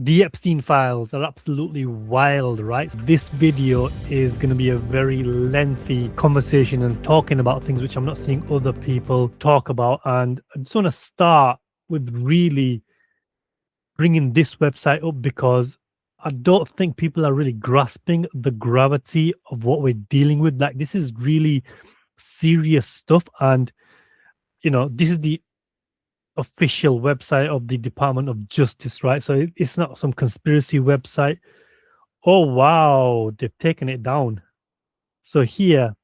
The Epstein files are absolutely wild, right? This video is going to be a very lengthy conversation and talking about things which I'm not seeing other people talk about. And I just want to start with really bringing this website up because I don't think people are really grasping the gravity of what we're dealing with. Like, this is really serious stuff. And, this is the official website of the Department of Justice, right? So it's not some conspiracy website. Oh, wow, they've taken it down. So here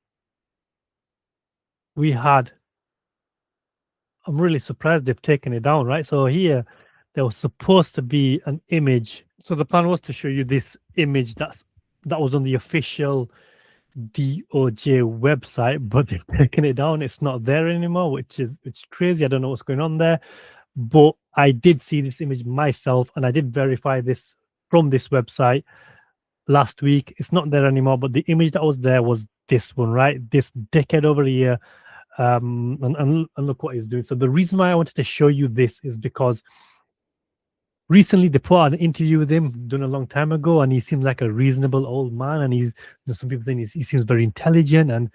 we had, I'm really surprised they've taken it down, right? So here there was supposed to be an image. So the plan was to show you this image that was on the official DOJ website, but they've taken it down. It's not there anymore, which is crazy. I don't know what's going on there. But I did see this image myself, and I did verify this from this website last week. It's not there anymore, but the image that was there was this one, right? This dickhead over here. And look what he's doing. So the reason why I wanted to show you this is because recently they put out an interview with him done a long time ago, and he seems like a reasonable old man, and he's, some people saying he seems very intelligent, and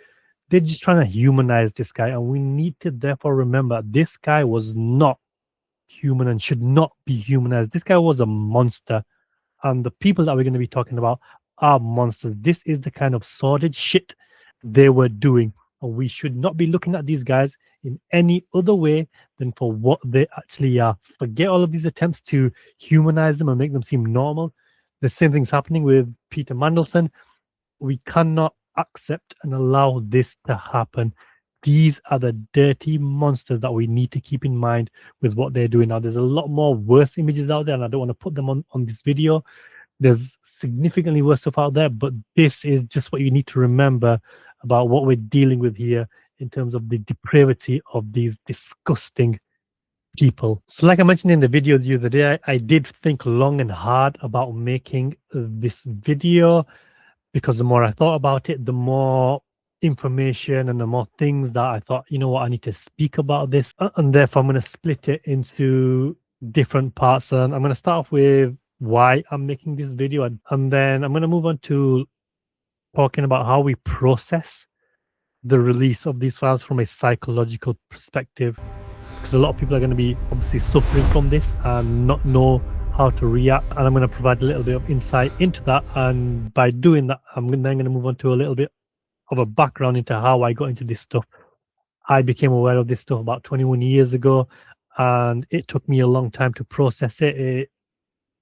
they're just trying to humanize this guy. And we need to therefore remember this guy was not human and should not be humanized. This guy was a monster, and the people that we're going to be talking about are monsters. This is the kind of sordid shit they were doing, and we should not be looking at these guys in any other way than for what they actually are. Forget all of these attempts to humanize them and make them seem normal. The same thing's happening with Peter Mandelson. We cannot accept and allow this to happen. These are the dirty monsters that we need to keep in mind with what they're doing now. There's a lot more worse images out there, and I don't want to put them on this video. There's significantly worse stuff out there, but this is just what you need to remember about what we're dealing with here in terms of the depravity of these disgusting people. So like I mentioned in the video the other day, I did think long and hard about making this video, because the more I thought about it, the more information and the more things that I thought, you know what, I need to speak about this. And therefore I'm going to split it into different parts. And I'm going to start off with why I'm making this video, and then I'm going to move on to talking about how we process the release of these files from a psychological perspective, because a lot of people are going to be obviously suffering from this and not know how to react, and I'm going to provide a little bit of insight into that. And by doing that, I'm then going to move on to a little bit of a background into how I got into this stuff. I became aware of this stuff about 21 years ago, and it took me a long time to process it. It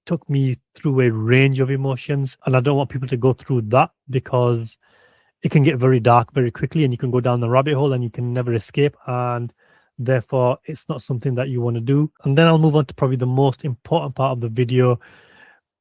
took me through a range of emotions, and I don't want people to go through that, because it can get very dark very quickly, and you can go down the rabbit hole and you can never escape, and therefore it's not something that you want to do. And then I'll move on to probably the most important part of the video,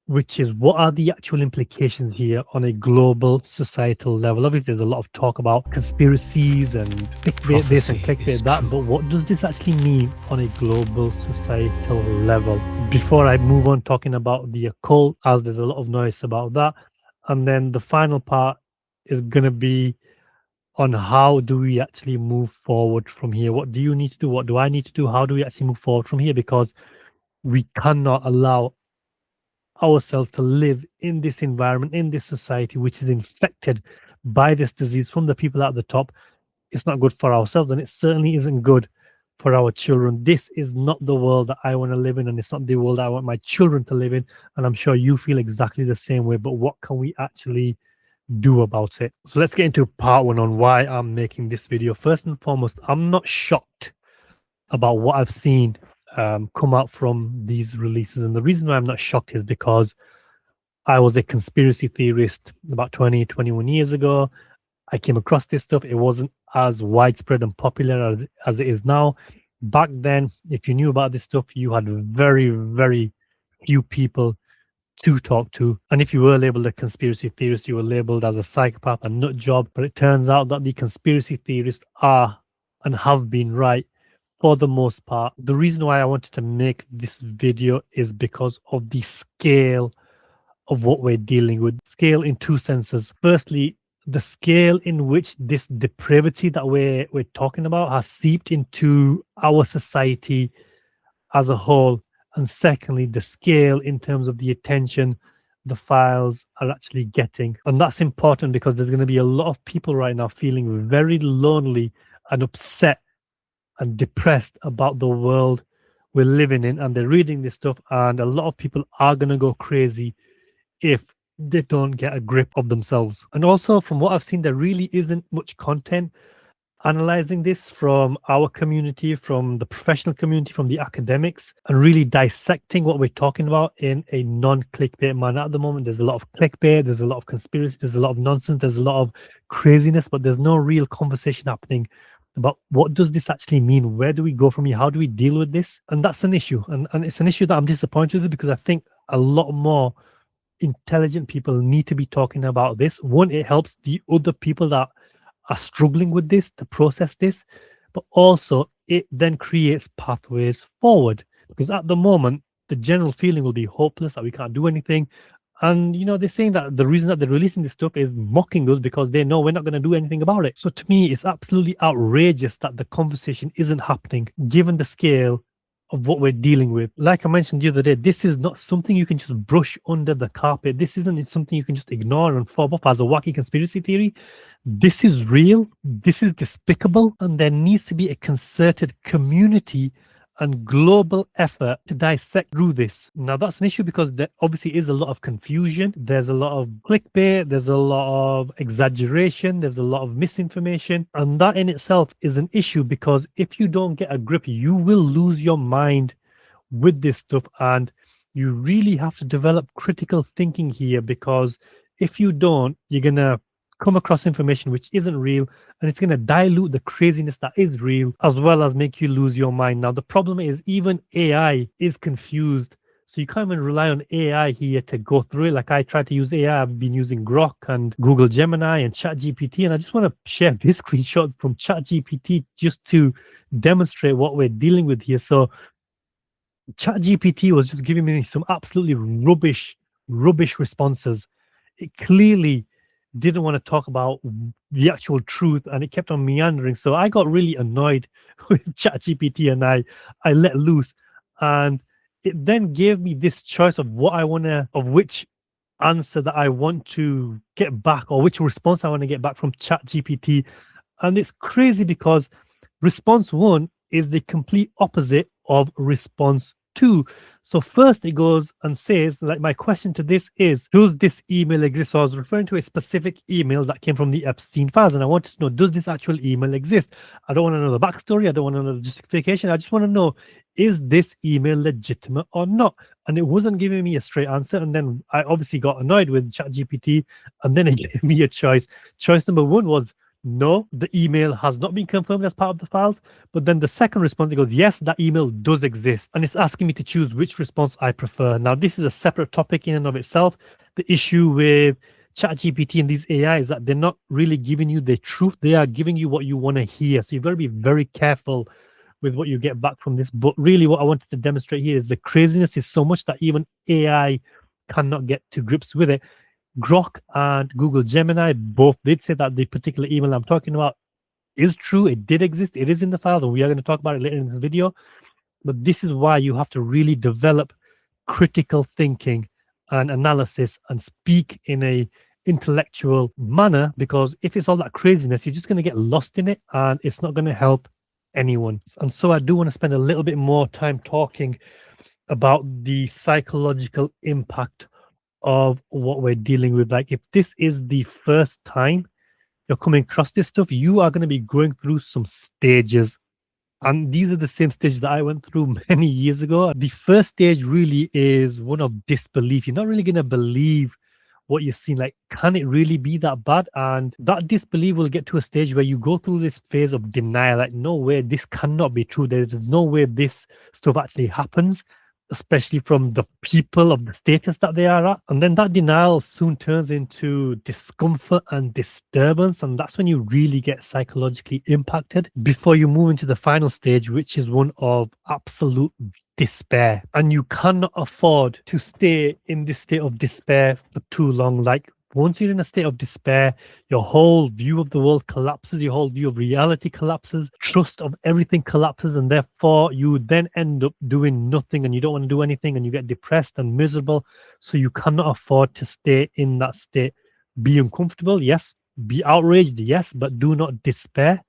which is what are the actual implications here on a global societal level. Obviously there's a lot of talk about conspiracies and clickbait this and clickbait that, but what does this actually mean on a global societal level? Before I move on talking about the occult, as there's a lot of noise about that, and then the final part is going to be on how do we actually move forward from here. What do you need to do? What do I need to do? How do we actually move forward from here? Because we cannot allow ourselves to live in this environment, in this society, which is infected by this disease from the people at the top. It's not good for ourselves, and it certainly isn't good for our children. This is not the world that I want to live in, and it's not the world I want my children to live in. And I'm sure you feel exactly the same way, but what can we actually do about it? So let's get into part one on why I'm making this video. First and foremost, I'm not shocked about what I've seen come out from these releases, and the reason why I'm not shocked is because I was a conspiracy theorist about 21 years ago. I came across this stuff. It wasn't as widespread and popular as it is now. Back then, if you knew about this stuff, you had very, very few people to talk to. And if you were labeled a conspiracy theorist, you were labeled as a psychopath, a nut job. But it turns out that the conspiracy theorists are and have been right for the most part. The reason why I wanted to make this video is because of the scale of what we're dealing with. Scale in two senses. Firstly, the scale in which this depravity that we're talking about has seeped into our society as a whole. And secondly, the scale in terms of the attention the files are actually getting. And that's important because there's going to be a lot of people right now feeling very lonely and upset and depressed about the world we're living in. And they're reading this stuff, and a lot of people are going to go crazy if they don't get a grip of themselves. And also, from what I've seen, there really isn't much content analyzing this from our community, from the professional community, from the academics, and really dissecting what we're talking about in a non-clickbait manner. At the moment, there's a lot of clickbait, there's a lot of conspiracy, there's a lot of nonsense, there's a lot of craziness, but there's no real conversation happening about what does this actually mean? Where do we go from here? How do we deal with this? And that's an issue. And it's an issue that I'm disappointed with, because I think a lot more intelligent people need to be talking about this. One, it helps the other people that are struggling with this to process this, but also it then creates pathways forward, because at the moment the general feeling will be hopeless, that we can't do anything. And they're saying that the reason that they're releasing this stuff is mocking us because they know we're not going to do anything about it. So to me, it's absolutely outrageous that the conversation isn't happening given the scale of what we're dealing with. Like I mentioned the other day, this is not something you can just brush under the carpet. This isn't something you can just ignore and fob up as a wacky conspiracy theory. This is real. This is despicable. And there needs to be a concerted community and global effort to dissect through this. Now, that's an issue because there obviously is a lot of confusion. There's a lot of clickbait. There's a lot of exaggeration. There's a lot of misinformation. And that in itself is an issue, because if you don't get a grip, you will lose your mind with this stuff. And you really have to develop critical thinking here, because if you don't, you're going to come across information which isn't real, and it's going to dilute the craziness that is real, as well as make you lose your mind. Now, the problem is even AI is confused, so you can't even rely on AI here to go through it. Like, I tried to use AI. I've been using Grok and Google Gemini and ChatGPT, and I just want to share this screenshot from ChatGPT just to demonstrate what we're dealing with here. So ChatGPT was just giving me some absolutely rubbish responses. It clearly didn't want to talk about the actual truth, and it kept on meandering. So I got really annoyed with ChatGPT, and I let loose, and it then gave me this choice of which answer that I want to get back, or which response I want to get back from ChatGPT. And it's crazy because response 1 is the complete opposite of response 2. So first it goes and says, like, my question to this is, does this email exist? So I was referring to a specific email that came from the Epstein files, and I wanted to know, does this actual email exist? I don't want to know the backstory. I don't want to know the justification. I just want to know, is this email legitimate or not? And it wasn't giving me a straight answer. And then I obviously got annoyed with ChatGPT, and then it gave me a choice. Choice number 1 was, no, the email has not been confirmed as part of the files. But then the second response, it goes, yes, that email does exist. And it's asking me to choose which response I prefer. Now, this is a separate topic in and of itself. The issue with ChatGPT and these AI is that they're not really giving you the truth. They are giving you what you want to hear. So you've got to be very careful with what you get back from this. But really what I wanted to demonstrate here is the craziness is so much that even AI cannot get to grips with it. Grok and Google Gemini both did say that the particular email I'm talking about is true. It did exist. It is in the files, and we are going to talk about it later in this video. But this is why you have to really develop critical thinking and analysis and speak in a intellectual manner, because if it's all that craziness, you're just going to get lost in it, and it's not going to help anyone. And so I do want to spend a little bit more time talking about the psychological impact of what we're dealing with. Like, if this is the first time you're coming across this stuff, you are going to be going through some stages, and these are the same stages that I went through many years ago. The first stage really is one of disbelief. You're not really going to believe what you're seeing. Like, can it really be that bad? And that disbelief will get to a stage where you go through this phase of denial. Like, no way, this cannot be true. There's no way this stuff actually happens, especially from the people of the status that they are at. And then that denial soon turns into discomfort and disturbance. And that's when you really get psychologically impacted before you move into the final stage, which is one of absolute despair. And you cannot afford to stay in this state of despair for too long. Like, Once you're in a state of despair, your whole view of the world collapses, your whole view of reality collapses, trust of everything collapses, and therefore you then end up doing nothing and you don't want to do anything and you get depressed and miserable. So you cannot afford to stay in that state. Be uncomfortable, yes. Be outraged, yes, but do not despair.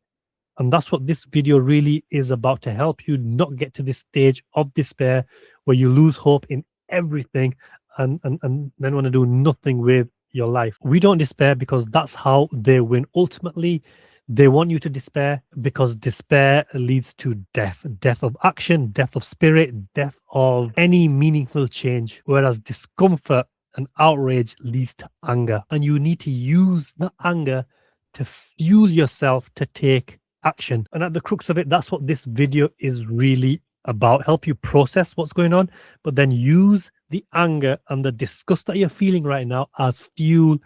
And that's what this video really is about, to help you not get to this stage of despair where you lose hope in everything and then want to do nothing with your life. We don't despair because that's how they win. Ultimately, they want you to despair because despair leads to death, death of action, death of spirit, death of any meaningful change. Whereas discomfort and outrage leads to anger. And you need to use the anger to fuel yourself to take action. And at the crux of it, that's what this video is really about. Help you process what's going on, but then use the anger and the disgust that you're feeling right now as fuel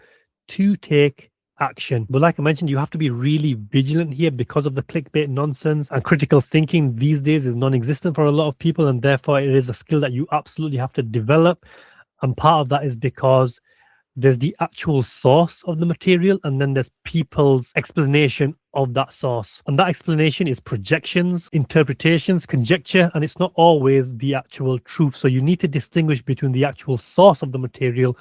to take action. But like I mentioned, you have to be really vigilant here because of the clickbait nonsense, and critical thinking these days is non-existent for a lot of people, and therefore it is a skill that you absolutely have to develop. And part of that is because there's the actual source of the material, and then there's people's explanation of that source. And that explanation is projections, interpretations, conjecture, and it's not always the actual truth. So you need to distinguish between the actual source of the material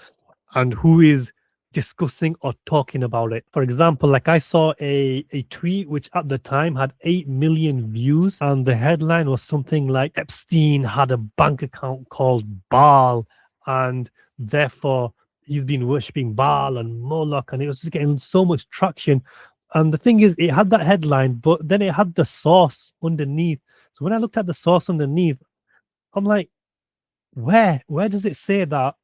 and who is discussing or talking about it. For example, like I saw a tweet which at the time had 8 million views, and the headline was something like Epstein had a bank account called Baal, and therefore he's been worshipping Baal and Moloch, and it was just getting so much traction. And the thing is, it had that headline, but then it had the source underneath. So when I looked at the source underneath, I'm like, where does it say that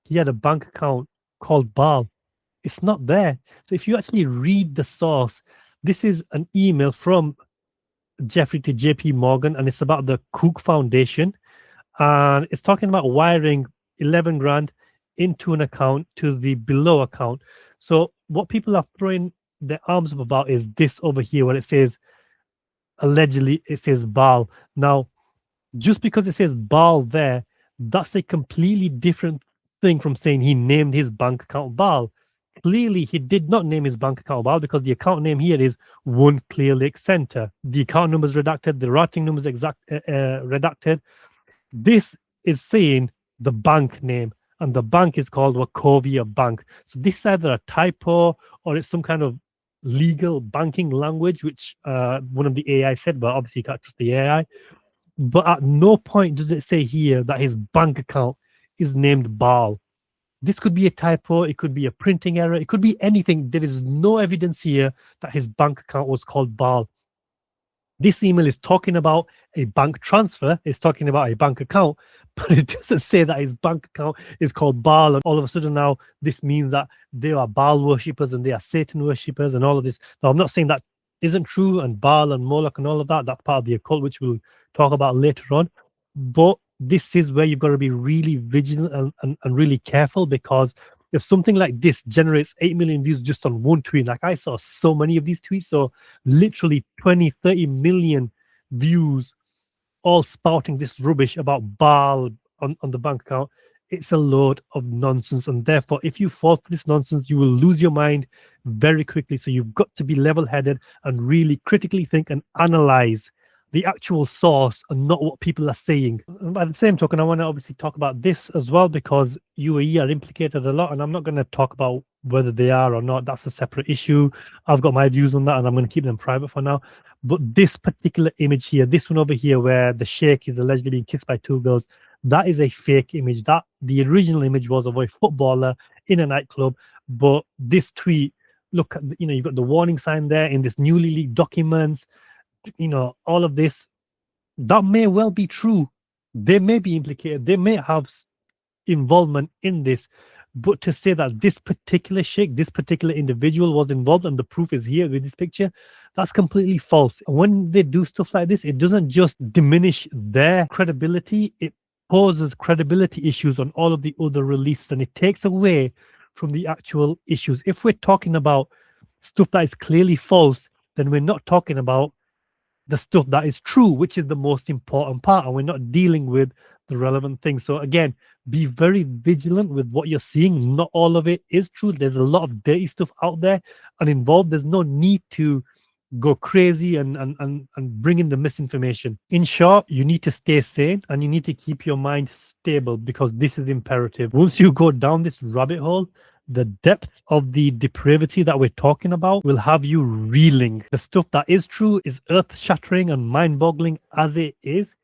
he had a bank account called Baal? It's not there. So if you actually read the source, this is an email from Jeffrey to JP Morgan, and it's about the Kook Foundation, and it's talking about wiring 11 grand into an account to the below account. So what people are throwing their arms up about is this over here, where it says allegedly it says Baal. Now, just because it says Baal there, that's a completely different thing from saying he named his bank account Baal. Clearly, he did not name his bank account Baal, because the account name here is One Clear Lake Center. The account number is redacted, the routing number is redacted. This is saying the bank name, and the bank is called Wachovia Bank. So this is either a typo or it's some kind of legal banking language, which one of the AI said, but obviously you can't trust the AI. But at no point does it say here that his bank account is named Baal. This could be a typo, it could be a printing error, it could be anything. There is no evidence here that his bank account was called Baal. This email is talking about a bank transfer, it's talking about a bank account, but it doesn't say that his bank account is called Baal. And all of a sudden now, this means that they are Baal worshippers and they are Satan worshippers and all of this. Now, I'm not saying that isn't true, and Baal and Moloch and all of that, that's part of the occult, which we'll talk about later on. But this is where you've got to be really vigilant and really careful, because if something like this generates 8 million views just on one tweet, like I saw so many of these tweets, so literally 20, 30 million views, all spouting this rubbish about Baal on the bank account, it's a load of nonsense. And therefore, if you fall for this nonsense, you will lose your mind very quickly. So you've got to be level-headed and really critically think and analyze the actual source and not what people are saying. And by the same token, I want to obviously talk about this as well, because UAE are implicated a lot, and I'm not going to talk about whether they are or not. That's a separate issue. I've got my views on that, and I'm going to keep them private for now. But this particular image here, this one over here, where the sheikh is allegedly being kissed by 2 girls, that is a fake image. That the original image was of a footballer in a nightclub. But this tweet, look, you've got the warning sign there in this newly leaked documents. All of this, that may well be true. They may be implicated. They may have involvement in this. But to say that this particular sheikh, this particular individual was involved, and the proof is here with this picture, that's completely false. And when they do stuff like this, it doesn't just diminish their credibility, it poses credibility issues on all of the other releases, and it takes away from the actual issues. If we're talking about stuff that is clearly false, then we're not talking about the stuff that is true, which is the most important part, and we're not dealing with the relevant thing. So again, be very vigilant with what you're seeing. Not all of it is true. There's a lot of dirty stuff out there and involved. There's no need to go crazy and bring in the misinformation. In short, you need to stay sane and you need to keep your mind stable because this is imperative. Once you go down this rabbit hole, the depth of the depravity that we're talking about will have you reeling. The stuff that is true is earth shattering and mind boggling as it is.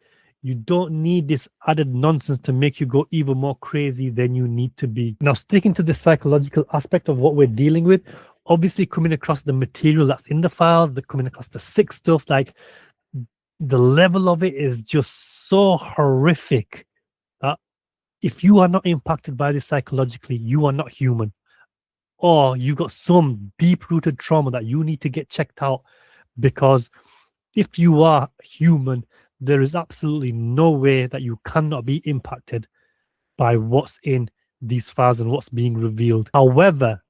You don't need this added nonsense to make you go even more crazy than you need to be. Now, sticking to the psychological aspect of what we're dealing with, obviously coming across the material that's in the files, coming across the sick stuff, like the level of it is just so horrific that if you are not impacted by this psychologically, you are not human. Or you got some deep-rooted trauma that you need to get checked out, because if you are human, there is absolutely no way that you cannot be impacted by what's in these files and what's being revealed. However,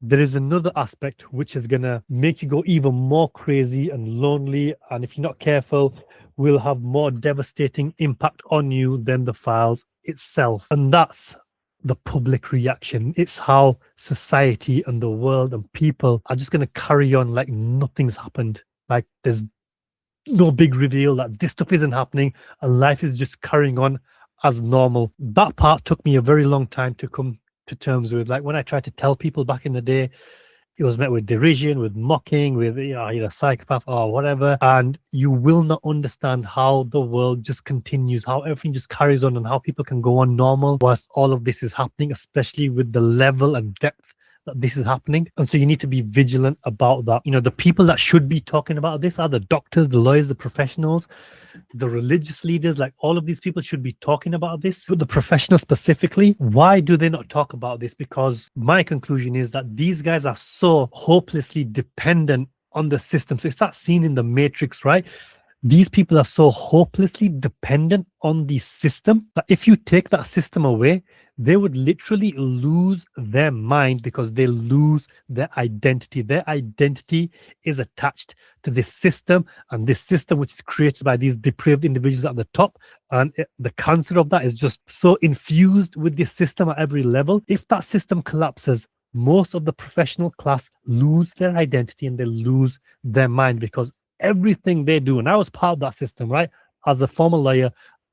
there is another aspect which is going to make you go even more crazy and lonely, and if you're not careful, will have more devastating impact on you than the files itself. And that's the public reaction. It's how society and the world and people are just going to carry on like nothing's happened. Like there's no big reveal that this stuff isn't happening and life is just carrying on as normal. That part took me a very long time to come to terms with. Like when I tried to tell people back in the day, it was met with derision, with mocking, with you're a psychopath or whatever. And you will not understand how the world just continues, how everything just carries on, and how people can go on normal whilst all of this is happening, especially with the level and depth that this is happening. And so you need to be vigilant about that. The people that should be talking about this are the doctors, the lawyers, the professionals, the religious leaders. Like all of these people should be talking about this. But the professionals specifically, why do they not talk about this? Because my conclusion is that these guys are so hopelessly dependent on the system. So it's that scene in The Matrix, right? These people are so hopelessly dependent on the system that if you take that system away, they would literally lose their mind because they lose their identity. Their identity is attached to this system, and this system, which is created by these depraved individuals at the top, and the cancer of that is just so infused with this system at every level. If that system collapses, most of the professional class lose their identity and they lose their mind, because everything they do, and I was part of that system, right? As a former lawyer,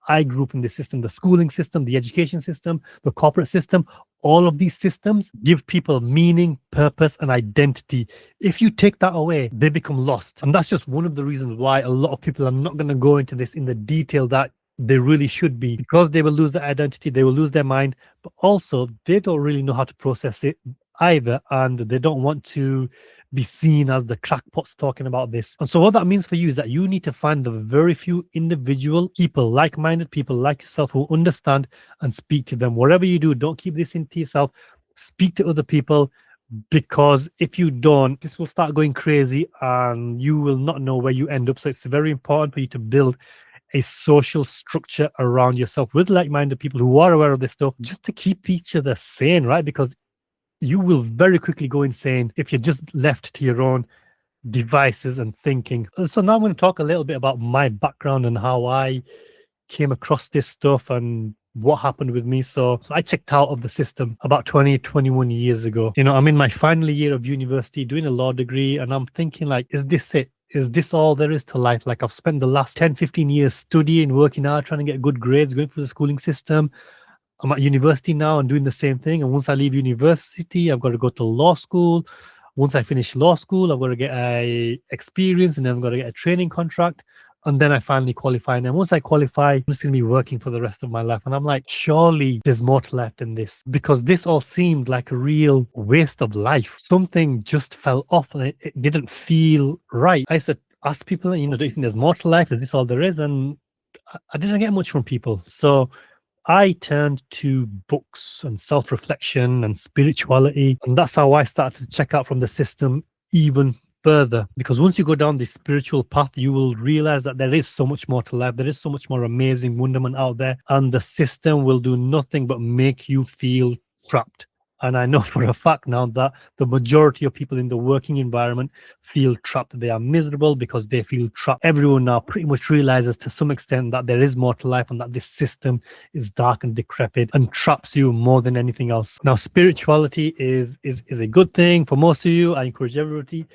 I grew up in the system, the schooling system, the education system, the corporate system. All of these systems give people meaning, purpose, and identity. If you take that away, they become lost. And that's just one of the reasons why a lot of people are not going to go into this in the detail that they really should be, because they will lose their identity, they will lose their mind, but also they don't really know how to process it either, and they don't want to be seen as the crackpots talking about this. And so what that means for you is that you need to find the very few individual people, like-minded people like yourself, who understand, and speak to them. Whatever you do, don't keep this into yourself. Speak to other people, because if you don't, this will start going crazy and you will not know where you end up. So it's very important for you to build a social structure around yourself with like-minded people who are aware of this stuff, just to keep each other sane, right? Because you will very quickly go insane if you're just left to your own devices and thinking. So now I'm going to talk a little bit about my background and how I came across this stuff and what happened with me. So I checked out of the system about 21 years ago. I'm in my final year of university doing a law degree, and I'm thinking, like, is this it? Is this all there is to life? Like, I've spent the last 10-15 years studying, working hard, trying to get good grades, going through the schooling system. I'm at university now and doing the same thing. And once I leave university, I've got to go to law school. Once I finish law school, I've got to get a experience, and then I've got to get a training contract. And then I finally qualify. And then once I qualify, I'm just going to be working for the rest of my life. And I'm like, surely there's more to life than this, because this all seemed like a real waste of life. Something just fell off and it didn't feel right. I used to ask people, do you think there's more to life? Is this all there is? And I didn't get much from people. So I turned to books and self-reflection and spirituality. And that's how I started to check out from the system even further. Because once you go down this spiritual path, you will realize that there is so much more to life. There is so much more amazing wonderment out there. And the system will do nothing but make you feel trapped. And I know for a fact now that the majority of people in the working environment feel trapped. They are miserable because they feel trapped. Everyone now pretty much realizes to some extent that there is more to life and that this system is dark and decrepit and traps you more than anything else. Now, spirituality is a good thing for most of you. I encourage everybody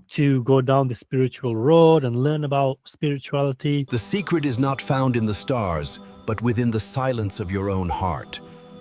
to go down the spiritual road and learn about spirituality. The secret is not found in the stars, but within the silence of your own heart.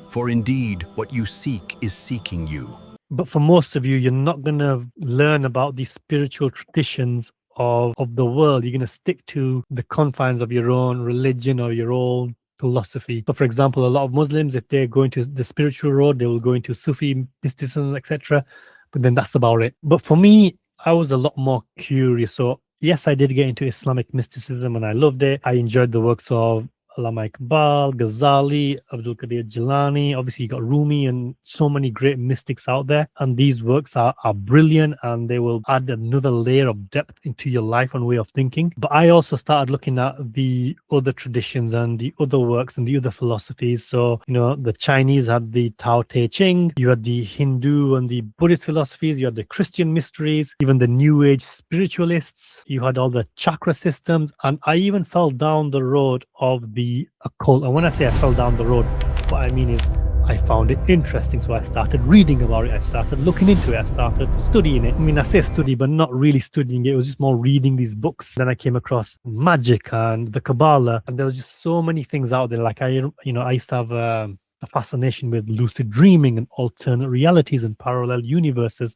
For indeed, what you seek is seeking you. But for most of you, you're not going to learn about these spiritual traditions of the world. You're going to stick to the confines of your own religion or your own philosophy. So, for example, a lot of Muslims, if they're going to the spiritual road, they will go into Sufi mysticism, etc. But then that's about it. But for me, I was a lot more curious. So, yes, I did get into Islamic mysticism and I loved it. I enjoyed the works of Allama Iqbal, Ghazali, Abdul Qadir Jilani. Obviously, you got Rumi and so many great mystics out there. And these works are brilliant and they will add another layer of depth into your life and way of thinking. But I also started looking at the other traditions and the other works and the other philosophies. So, the Chinese had the Tao Te Ching, you had the Hindu and the Buddhist philosophies, you had the Christian mysteries, even the New Age spiritualists, you had all the chakra systems, and I even fell down the road of the occult. And when I say I fell down the road, what I mean is I found it interesting. So I started reading about it. I started looking into it. I started studying it. I mean, I say study, but not really studying it. It was just more reading these books. Then I came across magic and the Kabbalah. And there was just so many things out there. Like I used to have a fascination with lucid dreaming and alternate realities and parallel universes,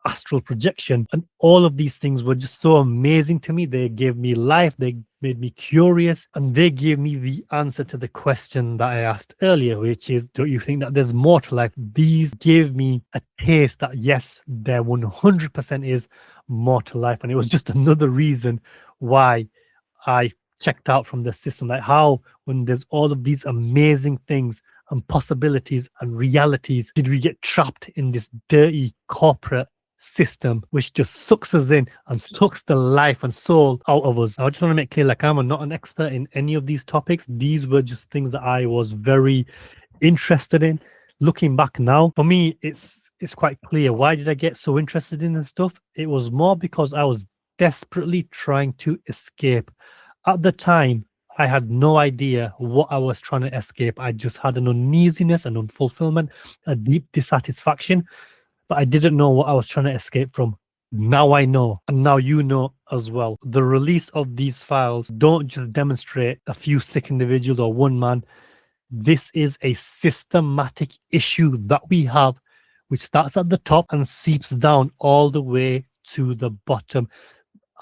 astral projection, and all of these things were just so amazing to me. They gave me life, they made me curious, and they gave me the answer to the question that I asked earlier, which is, don't you think that there's more to life? These gave me a taste that yes, there 100% is more to life. And it was just another reason why I checked out from the system. Like, how, when there's all of these amazing things and possibilities and realities, did we get trapped in this dirty corporate system which just sucks us in and sucks the life and soul out of us? I just want to make clear, like, I'm not an expert in any of these topics. These were just things that I was very interested in. Looking back now, for me, it's quite clear. Why did I get so interested in this stuff? It was more because I was desperately trying to escape. At the time, I had no idea what I was trying to escape. I just had an uneasiness, an unfulfillment, a deep dissatisfaction, but I didn't know what I was trying to escape from. Now I know, and now you know as well. The release of these files don't just demonstrate a few sick individuals or one man. This is a systematic issue that we have, which starts at the top and seeps down all the way to the bottom.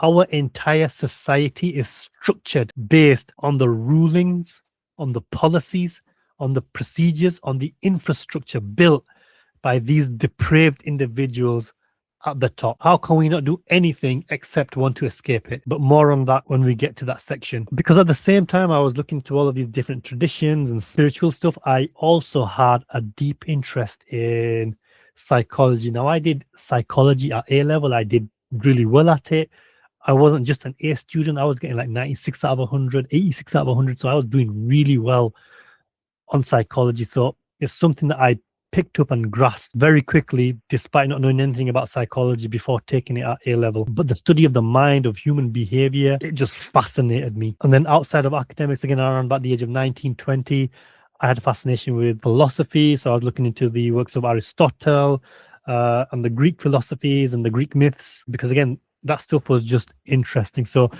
Our entire society is structured based on the rulings, on the policies, on the procedures, on the infrastructure built by these depraved individuals at the top. How can we not do anything except want to escape it? But more on that when we get to that section. Because at the same time I was looking to all of these different traditions and spiritual stuff, I also had a deep interest in psychology. Now, I did psychology at A level. I did really well at it. I wasn't just an A student. I was getting like 96 out of 100, 86 out of 100. So I was doing really well on psychology. So it's something that I picked up and grasped very quickly, despite not knowing anything about psychology before taking it at A level. But the study of the mind, of human behavior, it just fascinated me. And then outside of academics, again, around about the age of 19, 20, I had a fascination with philosophy. So I was looking into the works of Aristotle and the Greek philosophies and the Greek myths, because again, that stuff was just interesting. So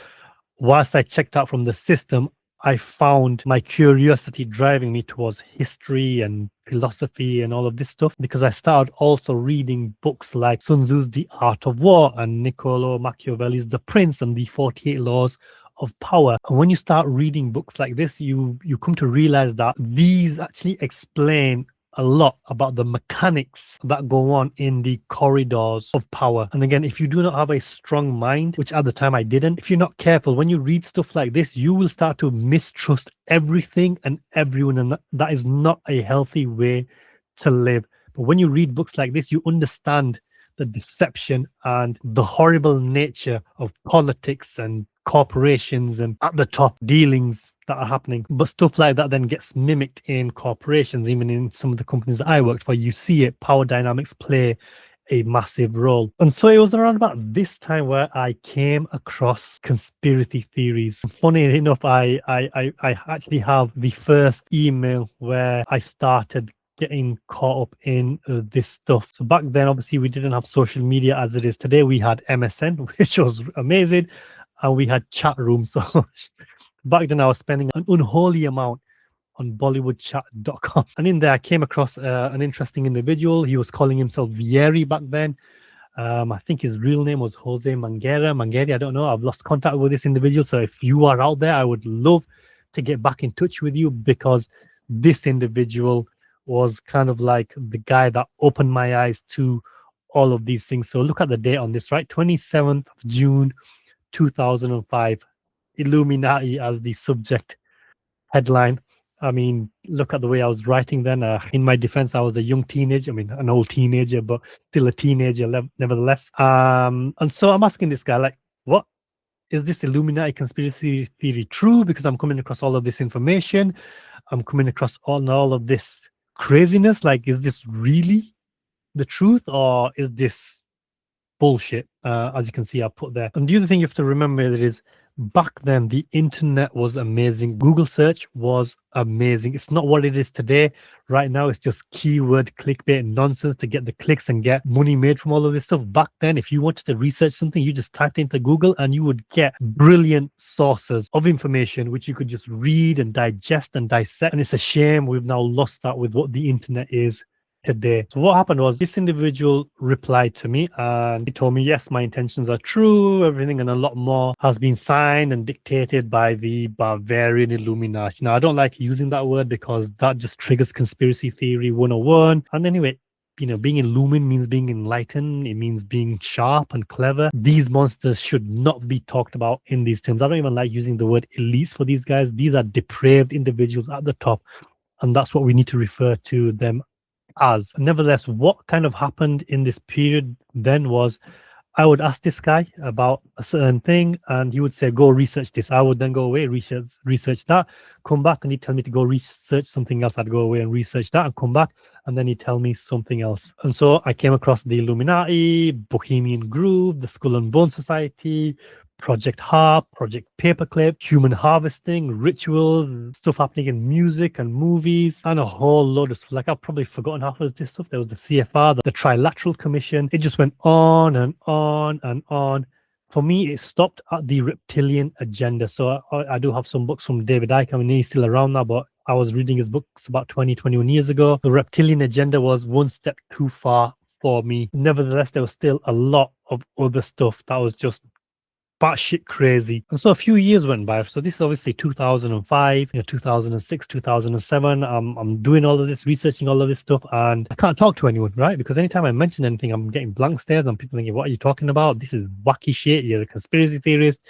whilst I checked out from the system, I found my curiosity driving me towards history and philosophy and all of this stuff, because I started also reading books like Sun Tzu's The Art of War and Niccolo Machiavelli's The Prince and the 48 Laws of Power. And when you start reading books like this, you come to realize that these actually explain a lot about the mechanics that go on in the corridors of power. And again, if you do not have a strong mind, which at the time I didn't, if you're not careful, when you read stuff like this, you will start to mistrust everything and everyone. And that is not a healthy way to live. But when you read books like this, you understand the deception and the horrible nature of politics and corporations and at the top dealings that are happening. But stuff like that then gets mimicked in corporations, even in some of the companies that I worked for. You see it, power dynamics play a massive role. And so it was around about this time where I came across conspiracy theories. Funny enough, I actually have the first email where I started getting caught up in this stuff. So back then, obviously, we didn't have social media as it is today. We had MSN, which was amazing, and we had chat rooms. So back then, I was spending an unholy amount on bollywoodchat.com. And in there, I came across an interesting individual. He was calling himself Vieri back then. I think his real name was Jose Mangeri, I don't know. I've lost contact with this individual. So if you are out there, I would love to get back in touch with you, because this individual was kind of like the guy that opened my eyes to all of these things. So look at the date on this, right? 27th of June, 2005, Illuminati as the subject headline. I mean, look at the way I was writing then. In my defense, I was a young teenager. I mean, an old teenager, but still a teenager nevertheless. And so I'm asking this guy, like, what is this Illuminati conspiracy theory true? Because I'm coming across all of this information. I'm coming across all of this craziness. Like, is this really the truth, or is this bullshit? As you can see, I put there. And the other thing you have to remember is, back then the internet was amazing. Google search was amazing. It's not what it is today. Right now it's just keyword clickbait nonsense to get the clicks and get money made from all of this stuff. Back then, if you wanted to research something, you just typed into Google and you would get brilliant sources of information which you could just read and digest and dissect. And it's a shame we've now lost that with what the internet is today. So what happened was, this individual replied to me and he told me, yes, my intentions are true, everything, and a lot more has been signed and dictated by the Bavarian Illuminati. Now, I don't like using that word because that just triggers conspiracy theory 101. And anyway, you know, being illumined means being enlightened. It means being sharp and clever. These monsters should not be talked about in these terms. I don't even like using the word elites for these guys. These are depraved individuals at the top, and that's what we need to refer to them as. Nevertheless, what kind of happened in this period then was, I would ask this guy about a certain thing and he would say, go research this. I would then go away, research that, come back, and he'd tell me to go research something else. I'd go away and research that and come back, and then he'd tell me something else. And so I came across the Illuminati, Bohemian Groove, the Skull and Bone Society, Project Harp, Project Paperclip, human harvesting, rituals, stuff happening in music and movies, and a whole load of stuff. Like, I've probably forgotten half of this stuff. There was the CFR, the Trilateral Commission. It just went on and on and on. For me, it stopped at the reptilian agenda. So I do have some books from David Icke. I mean, he's still around now, but I was reading his books about 21 years ago. The reptilian agenda was one step too far for me. Nevertheless, there was still a lot of other stuff that was just batshit crazy. And so a few years went by. So this is obviously 2005, 2006, 2007. I'm doing all of this, researching all of this stuff, and I can't talk to anyone, right? Because anytime I mention anything, I'm getting blank stares and people thinking, what are you talking about? This is wacky shit. You're a conspiracy theorist.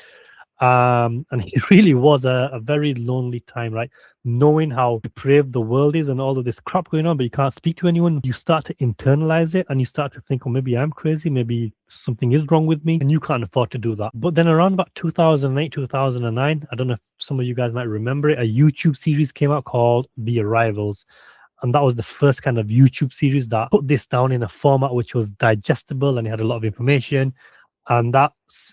And it really was a very lonely time, right? Knowing how depraved the world is and all of this crap going on, but you can't speak to anyone. You start to internalize it and you start to think, oh, maybe I'm crazy, maybe something is wrong with me, and you can't afford to do that. But then around about 2008, 2009, I don't know if some of you guys might remember it, a YouTube series came out called The Arrivals. And that was the first kind of YouTube series that put this down in a format which was digestible and it had a lot of information. And that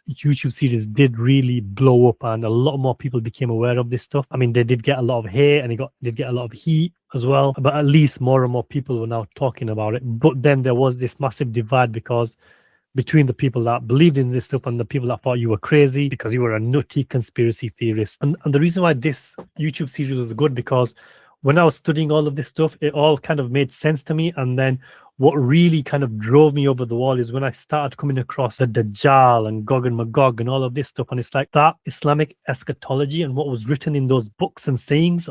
YouTube series did really blow up, and a lot more people became aware of this stuff. I mean, they did get a lot of hate and did get a lot of heat as well, but at least more and more people were now talking about it. But then there was this massive divide between the people that believed in this stuff and the people that thought you were crazy because you were a nutty conspiracy theorist. And the reason why this YouTube series was good, because when I was studying all of this stuff, it all kind of made sense to me. And then what really kind of drove me over the wall is when I started coming across the Dajjal and Gog and Magog and all of this stuff. And it's like that Islamic eschatology and what was written in those books and sayings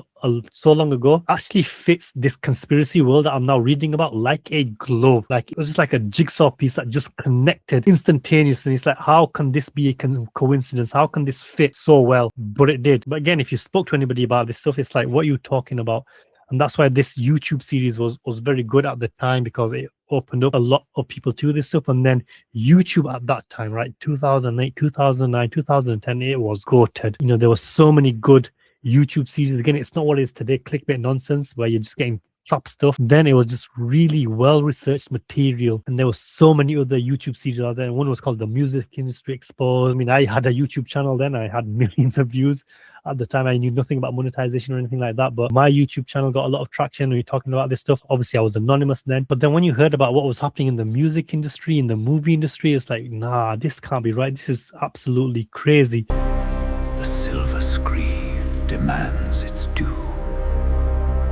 so long ago actually fits this conspiracy world that I'm now reading about like a glove. Like, it was just like a jigsaw piece that just connected instantaneously. It's like, how can this be a coincidence? How can this fit so well? But it did. But again, if you spoke to anybody about this stuff, it's like, what are you talking about? And that's why this YouTube series was very good at the time, because it opened up a lot of people to this stuff. And then YouTube at that time, right, 2008, 2009, 2010, it was goated. There were so many good YouTube series. Again, it's not what it is today, clickbait nonsense where you're just getting trap stuff. Then it was just really well-researched material. And there were so many other YouTube series out there. One was called The Music Industry Exposed. I mean, I had a YouTube channel then. I had millions of views. At the time, I knew nothing about monetization or anything like that. But my YouTube channel got a lot of traction when you're talking about this stuff. Obviously, I was anonymous then. But then when you heard about what was happening in the music industry, in the movie industry, it's like, nah, this can't be right. This is absolutely crazy. The silver scree demands its due.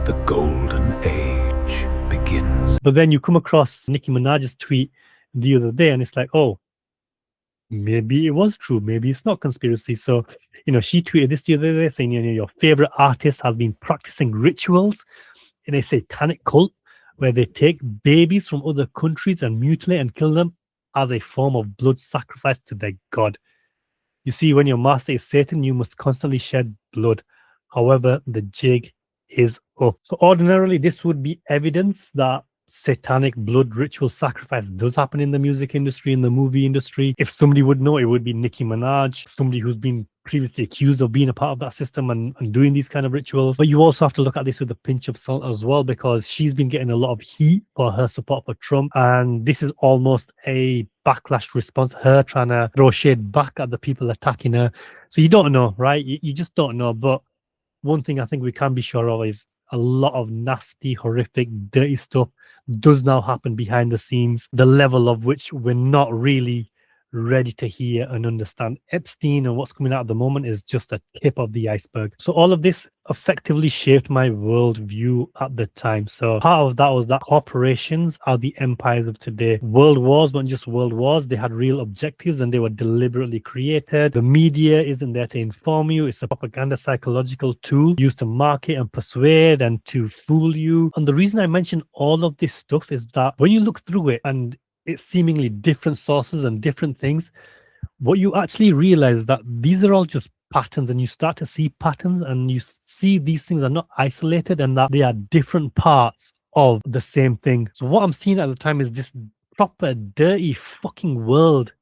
The golden age begins. But then you come across Nicki Minaj's tweet the other day, and it's like, oh, maybe it was true. Maybe it's not conspiracy. So, she tweeted this the other day saying, your favorite artist has been practicing rituals in a satanic cult where they take babies from other countries and mutilate and kill them as a form of blood sacrifice to their god. You see, when your master is Satan, you must constantly shed blood. However, the jig is up. So ordinarily, this would be evidence that satanic blood ritual sacrifice does happen in the music industry, in the movie industry. If somebody would know, it would be Nicki Minaj, somebody who's been previously accused of being a part of that system and doing these kind of rituals. But you also have to look at this with a pinch of salt as well, because she's been getting a lot of heat for her support for Trump. And this is almost a backlash response, her trying to throw shade back at the people attacking her. So you don't know, right? You just don't know. But one thing I think we can be sure of is a lot of nasty, horrific, dirty stuff does now happen behind the scenes, the level of which we're not really ready to hear and understand. Epstein and what's coming out at the moment is just a tip of the iceberg. So all of this effectively shaped my worldview at the time. So part of that was that corporations are the empires of today. World wars weren't just world wars. They had real objectives and they were deliberately created. The media isn't there to inform you. It's a propaganda psychological tool used to market and persuade and to fool you. And the reason I mention all of this stuff is that when you look through it and it's seemingly different sources and different things, what you actually realize is that these are all just patterns, and you start to see patterns and you see these things are not isolated and that they are different parts of the same thing. So what I'm seeing at the time is this proper dirty fucking world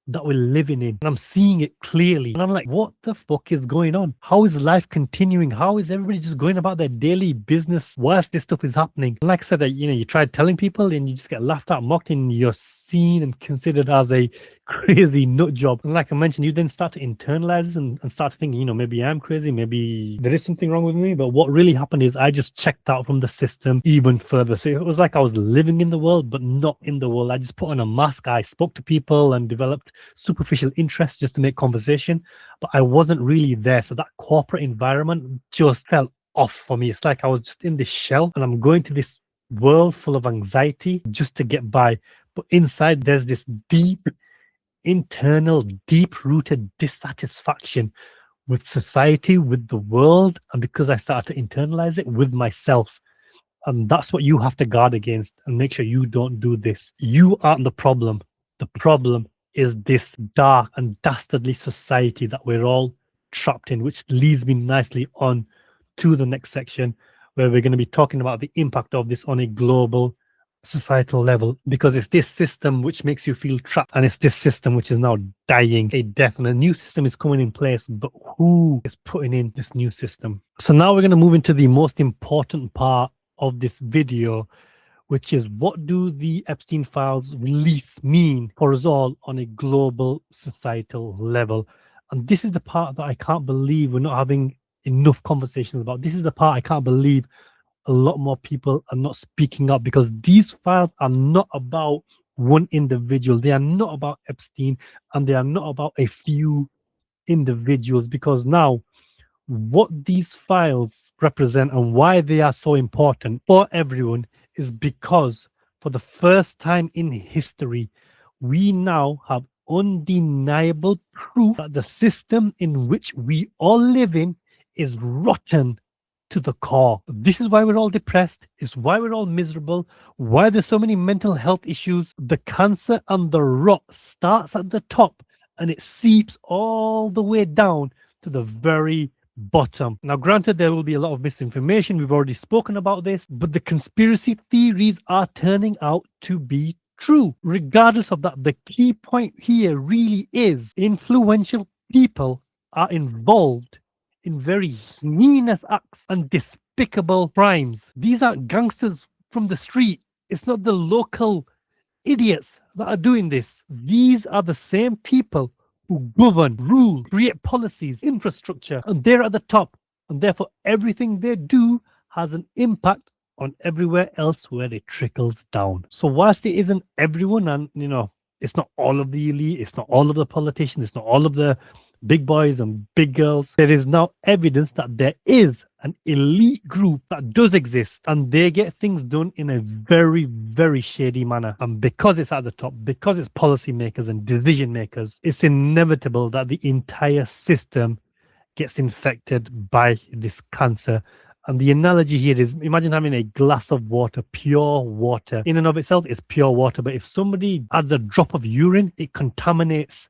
that we're living in, and I'm seeing it clearly, and I'm like, what the fuck is going on? How is life continuing? How is everybody just going about their daily business whilst this stuff is happening? And like I said, you try telling people and you just get laughed at, mocked, and you're seen and considered as a crazy nut job. And like I mentioned, you then start to internalize and start thinking, maybe I'm crazy, maybe there is something wrong with me. But what really happened is I just checked out from the system even further. So it was like I was living in the world, but not in the world. I just put on a mask. I spoke to people and developed superficial interest just to make conversation, but I wasn't really there. So that corporate environment just felt off for me. It's like I was just in this shell and I'm going to this world full of anxiety just to get by. But inside there's this deep internal, deep-rooted dissatisfaction with society, with the world, and because I started to internalize it with myself. And that's what you have to guard against and make sure you don't do this. You aren't the problem. The problem is this dark and dastardly society that we're all trapped in, which leads me nicely on to the next section, where we're going to be talking about the impact of this on a global societal level, because it's this system which makes you feel trapped, and it's this system which is now dying a death, and a new system is coming in place, but who is putting in this new system? So now we're going to move into the most important part of this video, which is, what do the Epstein files release mean for us all on a global societal level? And this is the part that I can't believe we're not having enough conversations about. This is the part I can't believe a lot more people are not speaking up, because these files are not about one individual. They are not about Epstein, and they are not about a few individuals, because now what these files represent and why they are so important for everyone is because for the first time in history, we now have undeniable proof that the system in which we all live in is rotten to the core. This is why we're all depressed. It's why we're all miserable. Why there's so many mental health issues. The cancer and the rot starts at the top and it seeps all the way down to the very bottom. Now, granted, there will be a lot of misinformation. We've already spoken about this, but the conspiracy theories are turning out to be true. Regardless of that, the key point here really is influential people are involved in very heinous acts and despicable crimes. These are gangsters from the street. It's not the local idiots that are doing this. These are the same people who govern, rule, create policies, infrastructure, and they're at the top. And therefore, everything they do has an impact on everywhere else where it trickles down. So whilst it isn't everyone, and it's not all of the elite, it's not all of the politicians, it's not all of the big boys and big girls, there is now evidence that there is an elite group that does exist, and they get things done in a very, very shady manner. And because it's at the top, because it's policymakers and decision makers, it's inevitable that the entire system gets infected by this cancer. And the analogy here is, imagine having a glass of water, pure water. In and of itself, it's pure water. But if somebody adds a drop of urine, it contaminates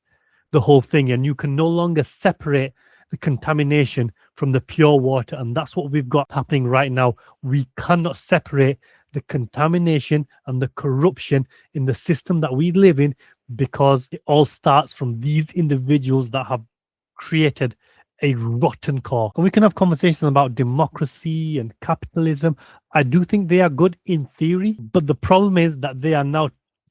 the whole thing. And you can no longer separate the contamination from the pure water. And that's what we've got happening right now. We cannot separate the contamination and the corruption in the system that we live in, because it all starts from these individuals that have created a rotten core. And we can have conversations about democracy and capitalism. I do think they are good in theory, but the problem is that they are now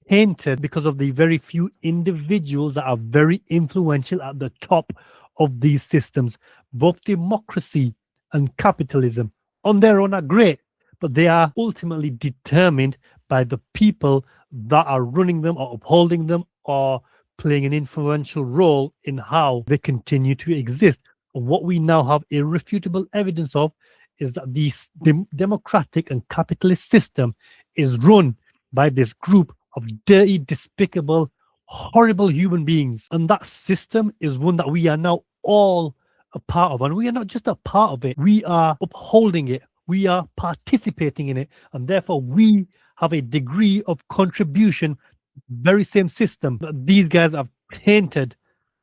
tainted because of the very few individuals that are very influential at the top of these systems. Both democracy and capitalism on their own are great, but they are ultimately determined by the people that are running them or upholding them or playing an influential role in how they continue to exist. And what we now have irrefutable evidence of is that the democratic and capitalist system is run by this group of dirty, despicable, horrible human beings. And that system is one that we are now all a part of. And we are not just a part of it, we are upholding it, we are participating in it. And therefore, we have a degree of contribution to the very same system that these guys have painted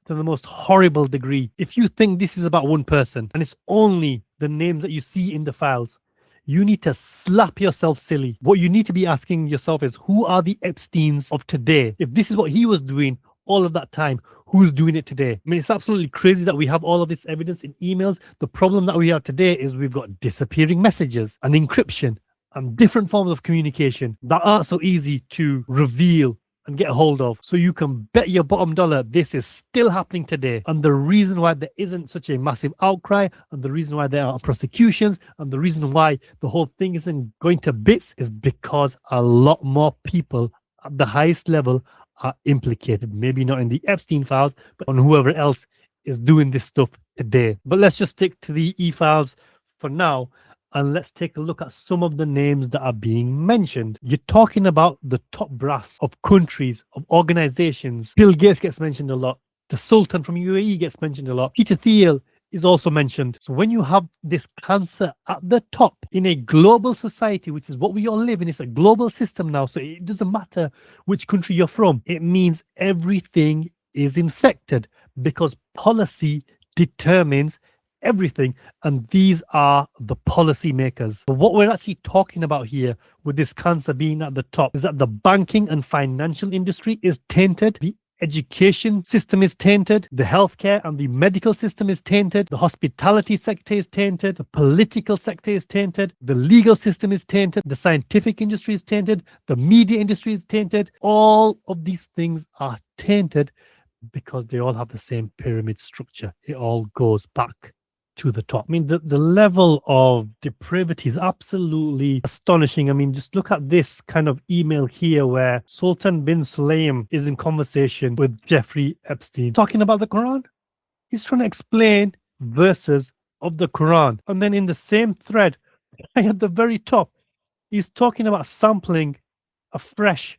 to the most horrible degree. If you think this is about one person and it's only the names that you see in the files, you need to slap yourself silly. What you need to be asking yourself is, who are the Epsteins of today? If this is what he was doing all of that time, who's doing it today? I mean, it's absolutely crazy that we have all of this evidence in emails. The problem that we have today is we've got disappearing messages and encryption and different forms of communication that aren't so easy to reveal and get a hold of. So you can bet your bottom dollar this is still happening today. And the reason why there isn't such a massive outcry, and the reason why there are prosecutions, and the reason why the whole thing isn't going to bits is because a lot more people at the highest level are implicated. Maybe not in the Epstein files, but on whoever else is doing this stuff today. But let's just stick to the e-files for now. And let's take a look at some of the names that are being mentioned. You're talking about the top brass of countries, of organizations. Bill Gates gets mentioned a lot. The Sultan from UAE gets mentioned a lot. Peter Thiel is also mentioned. So when you have this cancer at the top in a global society, which is what we all live in, it's a global system now. So it doesn't matter which country you're from. It means everything is infected because policy determines everything, and these are the policy makers. But what we're actually talking about here with this cancer being at the top is that the banking and financial industry is tainted, the education system is tainted, the healthcare and the medical system is tainted, the hospitality sector is tainted, the political sector is tainted, the legal system is tainted, the scientific industry is tainted, the media industry is tainted. All of these things are tainted because they all have the same pyramid structure. It all goes back to the top. I mean, the level of depravity is absolutely astonishing. I mean, just look at this kind of email here where Sultan bin Sulaim is in conversation with Jeffrey Epstein, talking about the Quran. He's trying to explain verses of the Quran. And then in the same thread, right at the very top, he's talking about sampling a fresh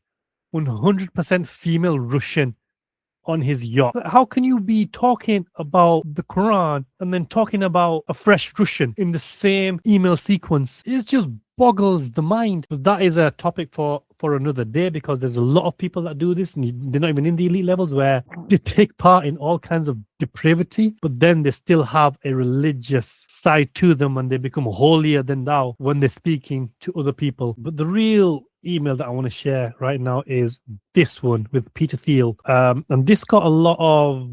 100% female Russian on his yacht. How can you be talking about the Quran and then talking about a fresh Russian in the same email sequence? It just boggles the mind. But that is a topic for another day, because there's a lot of people that do this and they're not even in the elite levels, where they take part in all kinds of depravity, but then they still have a religious side to them and they become holier than thou when they're speaking to other people. But the real email that I want to share right now is this one with Peter Thiel. And this got a lot of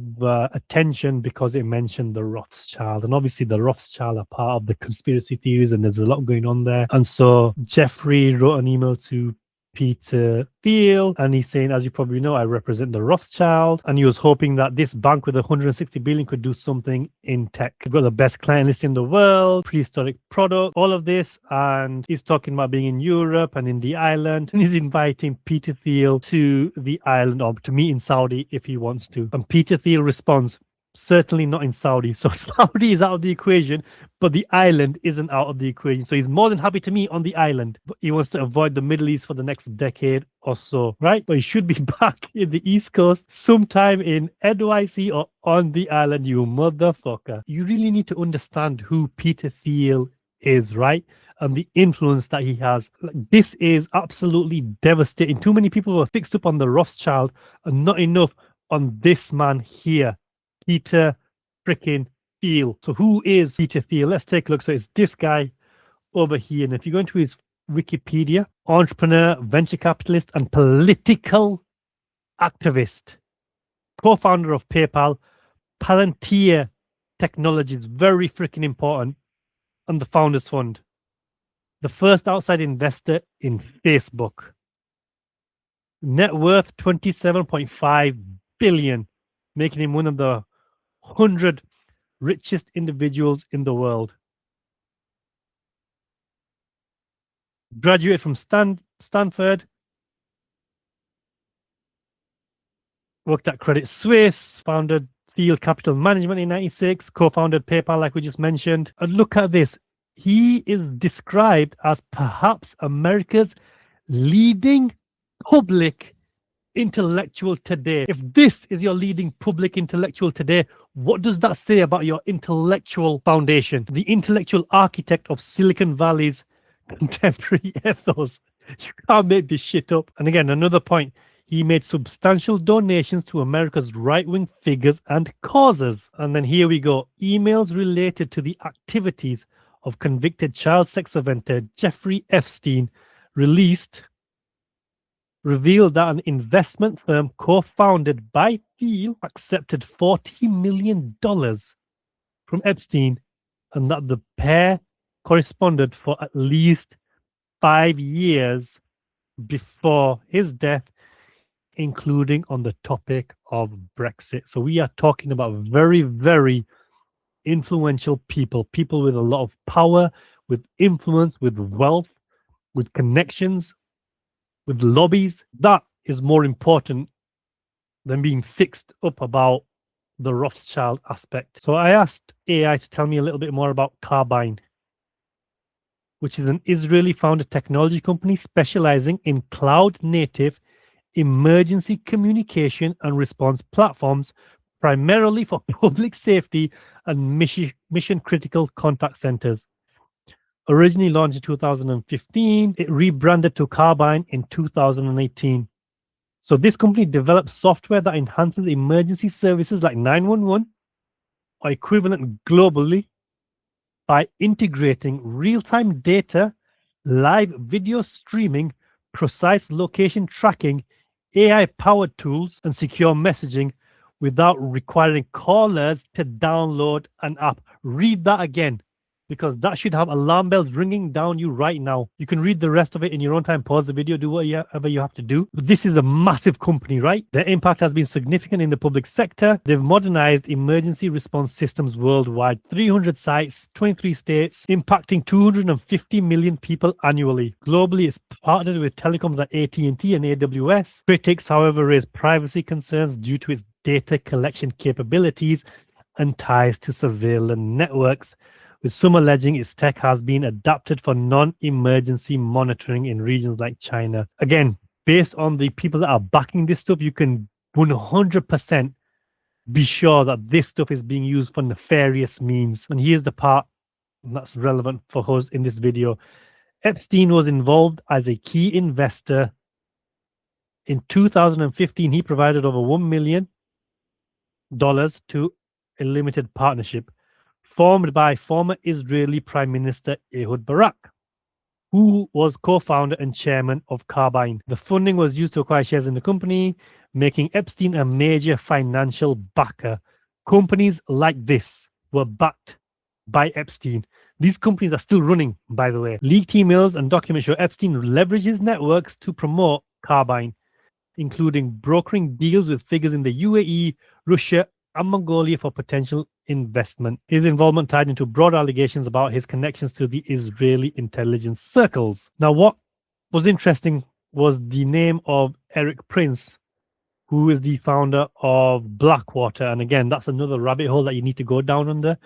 attention because it mentioned the Rothschild. And obviously the Rothschild are part of the conspiracy theories and there's a lot going on there. And so Jeffrey wrote an email to Peter Thiel, and he's saying, as you probably know, I represent the Rothschild, and he was hoping that this bank with 160 billion could do something in tech. We've got the best client list in the world, prehistoric product, all of this, and he's talking about being in Europe and in the island, and he's inviting Peter Thiel to the island or to meet in Saudi if he wants to. And Peter Thiel responds, certainly not in Saudi. So Saudi is out of the equation, but the island isn't out of the equation. So he's more than happy to meet on the island, but he wants to avoid the Middle East for the next decade or so, right? But he should be back in the East Coast sometime in NYC or on the island, you motherfucker. You really need to understand who Peter Thiel is, right? And the influence that he has. Like, this is absolutely devastating. Too many people were fixed up on the Rothschild and not enough on this man here. Peter freaking Thiel. So who is Peter Thiel? Let's take a look. So it's this guy over here. And if you go into his Wikipedia, entrepreneur, venture capitalist, and political activist, co-founder of PayPal, Palantir Technologies, very freaking important, and the Founders Fund. The first outside investor in Facebook. Net worth 27.5 billion, making him one of the 100 richest individuals in the world. Graduated from Stanford. Worked at Credit Suisse. Founded Thiel Capital Management in 96. Co-founded PayPal, like we just mentioned. And look at this. He is described as perhaps America's leading public intellectual today. If this is your leading public intellectual today, what does that say about your intellectual foundation? The intellectual architect of Silicon Valley's contemporary ethos. You can't make this shit up. And again, another point, he made substantial donations to America's right-wing figures and causes. And then here we go. Emails related to the activities of convicted child sex offender Jeffrey Epstein revealed that an investment firm co-founded by Thiel accepted $40 million from Epstein, and that the pair corresponded for at least 5 years before his death, including on the topic of Brexit. So we are talking about very, very influential people with a lot of power, with influence, with wealth, with connections, with lobbies. That is more important than being fixed up about the Rothschild aspect. So I asked AI to tell me a little bit more about Carbyne, which is an Israeli-founded technology company specializing in cloud-native emergency communication and response platforms, primarily for public safety and mission-critical contact centers. Originally launched in 2015, it rebranded to Carbyne in 2018. So this company develops software that enhances emergency services like 911 or equivalent globally by integrating real-time data, live video streaming, precise location tracking, AI-powered tools, and secure messaging without requiring callers to download an app. Read that again, because that should have alarm bells ringing down you right now. You can read the rest of it in your own time, pause the video, do whatever you have to do. But this is a massive company, right? Their impact has been significant in the public sector. They've modernized emergency response systems worldwide, 300 sites, 23 states, impacting 250 million people annually. Globally, it's partnered with telecoms like AT&T and AWS. Critics, however, raise privacy concerns due to its data collection capabilities and ties to surveillance networks, with some alleging its tech has been adapted for non-emergency monitoring in regions like China. Again, based on the people that are backing this stuff, you can 100% be sure that this stuff is being used for nefarious means. And here's the part that's relevant for us in this video. Epstein was involved as a key investor. In 2015, he provided over $1 million to a limited partnership formed by former Israeli Prime Minister Ehud Barak, who was co-founder and chairman of Carbyne. The funding was used to acquire shares in the company, making Epstein a major financial backer. Companies like this were backed by Epstein. These companies are still running, by the way. Leaked emails and documents show Epstein leveraged his networks to promote Carbyne, including brokering deals with figures in the UAE, Russia, and Mongolia for potential investment. His involvement tied into broad allegations about his connections to the Israeli intelligence circles. Now, what was interesting was the name of Eric Prince, who is the founder of Blackwater. And again, that's another rabbit hole that you need to go down under.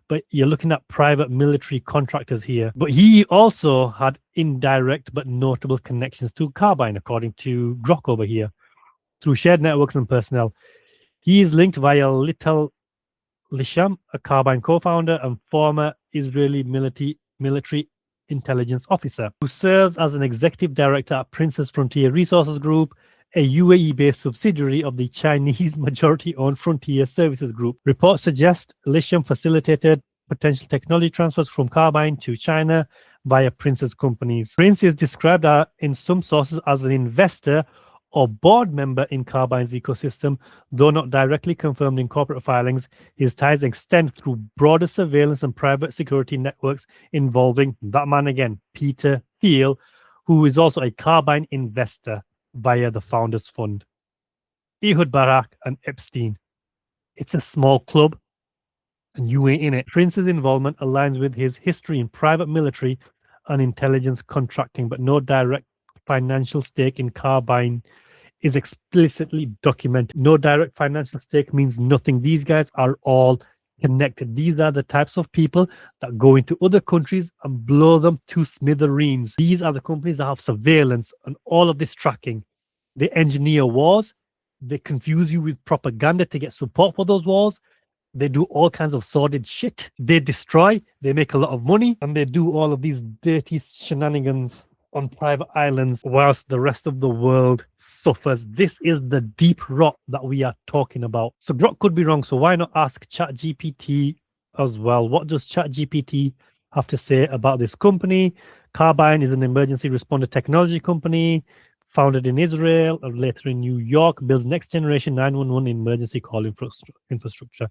But you're looking at private military contractors here. But he also had indirect but notable connections to Carbyne, according to Grok over here, through shared networks and personnel. He is linked via Little Lisham, a Carbyne co-founder and former Israeli military intelligence officer, who serves as an executive director at Princess Frontier Resources Group, a UAE-based subsidiary of the Chinese majority-owned Frontier Services Group. Reports suggest Lisham facilitated potential technology transfers from Carbyne to China via Prince's companies. Prince is described in some sources as an investor or board member in Carbyne's ecosystem, though not directly confirmed in corporate filings. His ties extend through broader surveillance and private security networks involving that man again, Peter Thiel, who is also a Carbyne investor via the Founders Fund. Ehud Barak and Epstein. It's a small club, and you ain't in it. Prince's involvement aligns with his history in private military and intelligence contracting, but no direct financial stake in Carbyne is explicitly documented. No direct financial stake means nothing. These guys are all connected. These are the types of people that go into other countries and blow them to smithereens. These are the companies that have surveillance and all of this tracking. They engineer wars. They confuse you with propaganda to get support for those wars. They do all kinds of sordid shit. They destroy. They make a lot of money. And they do all of these dirty shenanigans on private islands whilst the rest of the world suffers. This is the deep rot that we are talking about. So Grok could be wrong, so why not ask ChatGPT as well? What does ChatGPT have to say about this company? Carbyne is an emergency responder technology company founded in Israel and later in New York, builds next generation 911 emergency call infrastructure.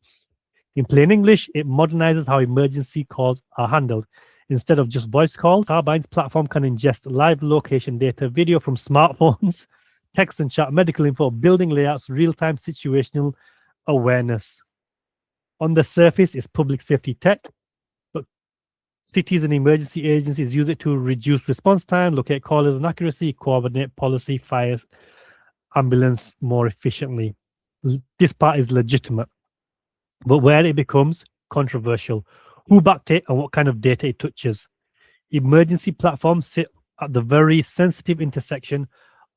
In plain English, it modernizes how emergency calls are handled. Instead of just voice calls, Carbyne's platform can ingest live location data, video from smartphones, text and chat, medical info, building layouts, real-time situational awareness. On the surface, it's public safety tech, but cities and emergency agencies use it to reduce response time, locate callers and accuracy, coordinate policy, fire, ambulance more efficiently. This part is legitimate, but where it becomes controversial, who backed it and what kind of data it touches. Emergency platforms sit at the very sensitive intersection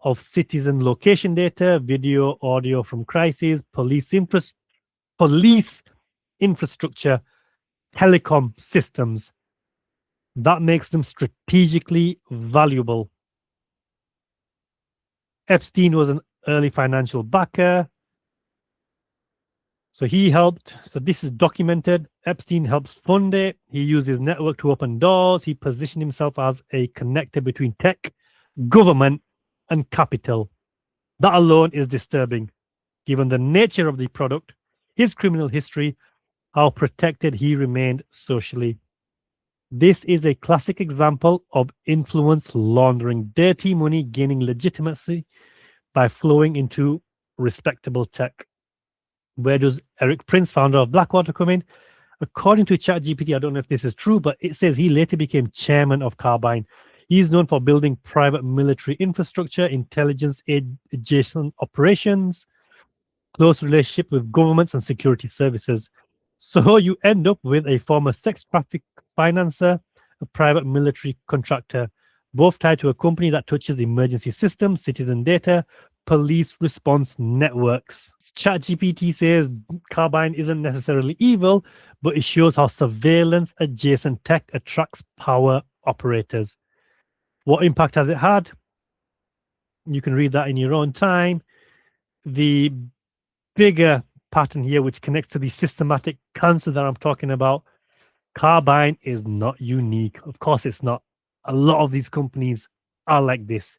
of citizen location data, video, audio from crises, police infrastructure, telecom systems. That makes them strategically valuable. Epstein was an early financial backer. So he helped. So this is documented. Epstein helps fund it. He used his network to open doors. He positioned himself as a connector between tech, government, and capital. That alone is disturbing, given the nature of the product, his criminal history, how protected he remained socially. This is a classic example of influence laundering, dirty money gaining legitimacy by flowing into respectable tech. Where does Eric Prince, founder of Blackwater, come in? According to ChatGPT, I don't know if this is true, but it says he later became chairman of Carbyne. He's known for building private military infrastructure, intelligence adjacent operations, close relationship with governments and security services. So you end up with a former sex traffic financer, a private military contractor, both tied to a company that touches emergency systems, citizen data, police response networks. ChatGPT says Carbyne isn't necessarily evil, but it shows how surveillance adjacent tech attracts power operators. What impact has it had? You can read that in your own time. The bigger pattern here, which connects to the systematic cancer that I'm talking about, Carbyne is not unique. Of course it's not. A lot of these companies are like this.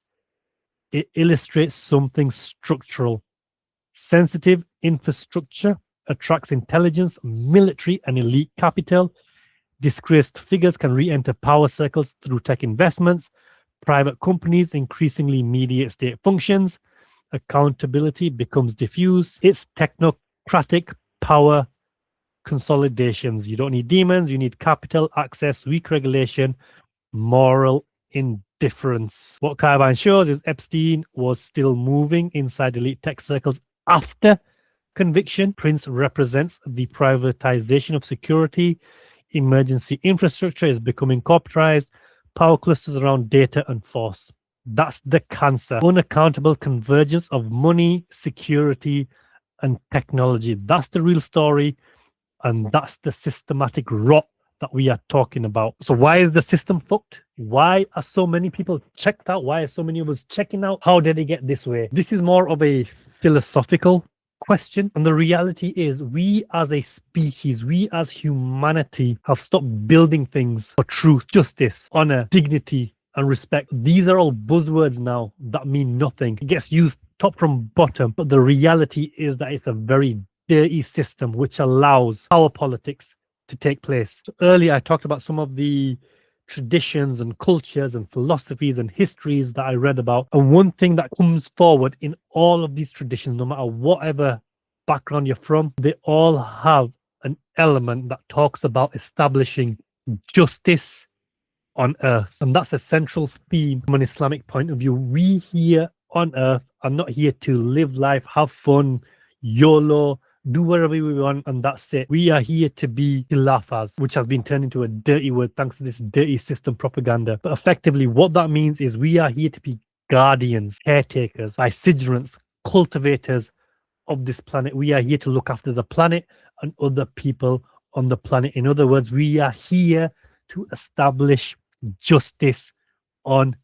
It illustrates something structural. Sensitive infrastructure attracts intelligence, military, and elite capital. Disgraced figures can re-enter power circles through tech investments. Private companies increasingly mediate state functions. Accountability becomes diffuse. It's technocratic power consolidations. You don't need demons, you need capital, access, weak regulation, moral indifference. What Carbyne shows is Epstein was still moving inside elite tech circles after conviction. Prince represents the privatization of security. Emergency infrastructure is becoming corporatized. Power clusters around data and force. That's the cancer. Unaccountable convergence of money, security, and technology. That's the real story. And that's the systematic rot that we are talking about. So why is the system fucked? Why are so many people checked out? Why are so many of us checking out? How did it get this way? This is more of a philosophical question. And the reality is we as a species, we as humanity have stopped building things for truth, justice, honor, dignity, and respect. These are all buzzwords now that mean nothing. It gets used top from bottom. But the reality is that it's a very dirty system which allows power politics to take place. So earlier I talked about some of the traditions and cultures and philosophies and histories that I read about. And one thing that comes forward in all of these traditions, no matter whatever background you're from, they all have an element that talks about establishing justice on earth. And that's a central theme from an Islamic point of view. We here on earth are not here to live life, have fun, YOLO, do whatever we want, and that's it. We are here to be khilafas, which has been turned into a dirty word thanks to this dirty system propaganda. But effectively, what that means is we are here to be guardians, caretakers, vicegerents, cultivators of this planet. We are here to look after the planet and other people on the planet. In other words, we are here to establish justice on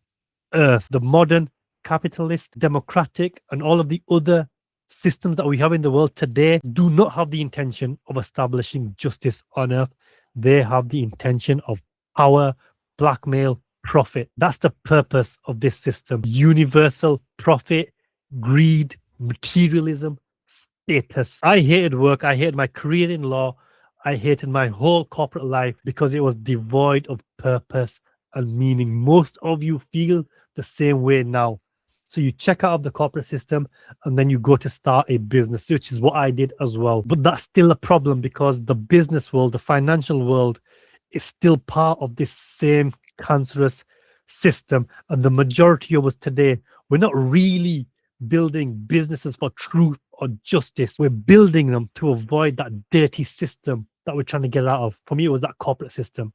earth. The modern capitalist, democratic, and all of the other systems that we have in the world today do not have the intention of establishing justice on earth. They have the intention of power, blackmail, profit. That's the purpose of this system. Universal profit, greed, materialism, status. I hated work. I hated my career in law. I hated my whole corporate life because it was devoid of purpose and meaning. Most of you feel the same way now. So you check out of the corporate system and then you go to start a business, which is what I did as well. But that's still a problem because the business world, the financial world, is still part of this same cancerous system. And the majority of us today, we're not really building businesses for truth or justice. We're building them to avoid that dirty system that we're trying to get out of. For me, it was that corporate system.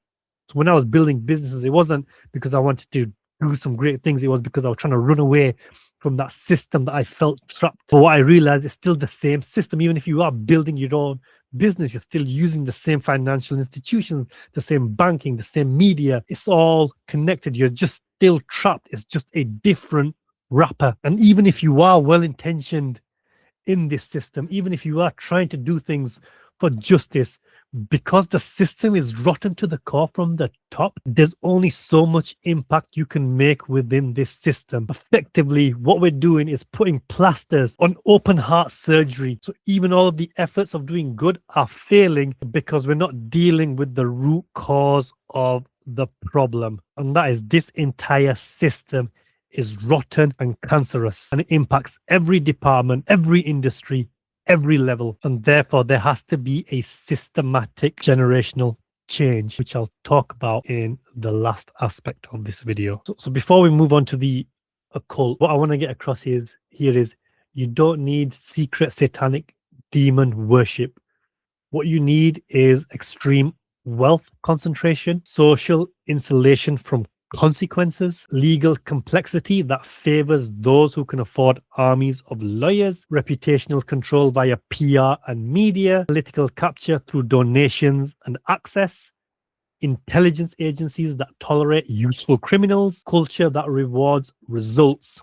So when I was building businesses, it wasn't because I wanted to do some great things. It was because I was trying to run away from that system that I felt trapped. But what I realized is still the same system. Even if you are building your own business, you're still using the same financial institutions, the same banking, the same media. It's all connected. You're just still trapped. It's just a different wrapper. And even if you are well-intentioned in this system, even if you are trying to do things for justice, because the system is rotten to the core from the top, there's only so much impact you can make within this system. Effectively, what we're doing is putting plasters on open heart surgery. So even all of the efforts of doing good are failing because we're not dealing with the root cause of the problem. And that is this entire system is rotten and cancerous, and it impacts every department, every industry, every level. And therefore there has to be a systematic generational change, which I'll talk about in the last aspect of this video. So before we move on to the occult, what I want to get across here is you don't need secret satanic demon worship. What you need is extreme wealth concentration, social insulation from consequences, legal complexity that favors those who can afford armies of lawyers, reputational control via PR and media, political capture through donations and access, intelligence agencies that tolerate useful criminals, culture that rewards results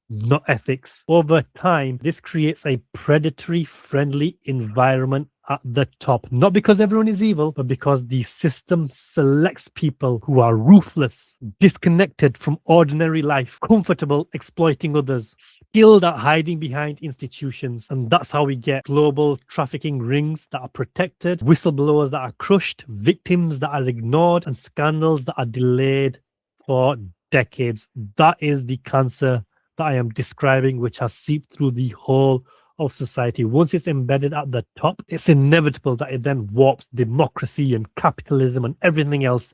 not ethics. Over time, this creates a predatory friendly environment at the top, not because everyone is evil, but because the system selects people who are ruthless, disconnected from ordinary life, comfortable exploiting others, skilled at hiding behind institutions. And that's how we get global trafficking rings that are protected, whistleblowers that are crushed, victims that are ignored, and scandals that are delayed for decades. That is the cancer that I am describing, which has seeped through the whole of society. Once it's embedded at the top, it's inevitable that it then warps democracy and capitalism and everything else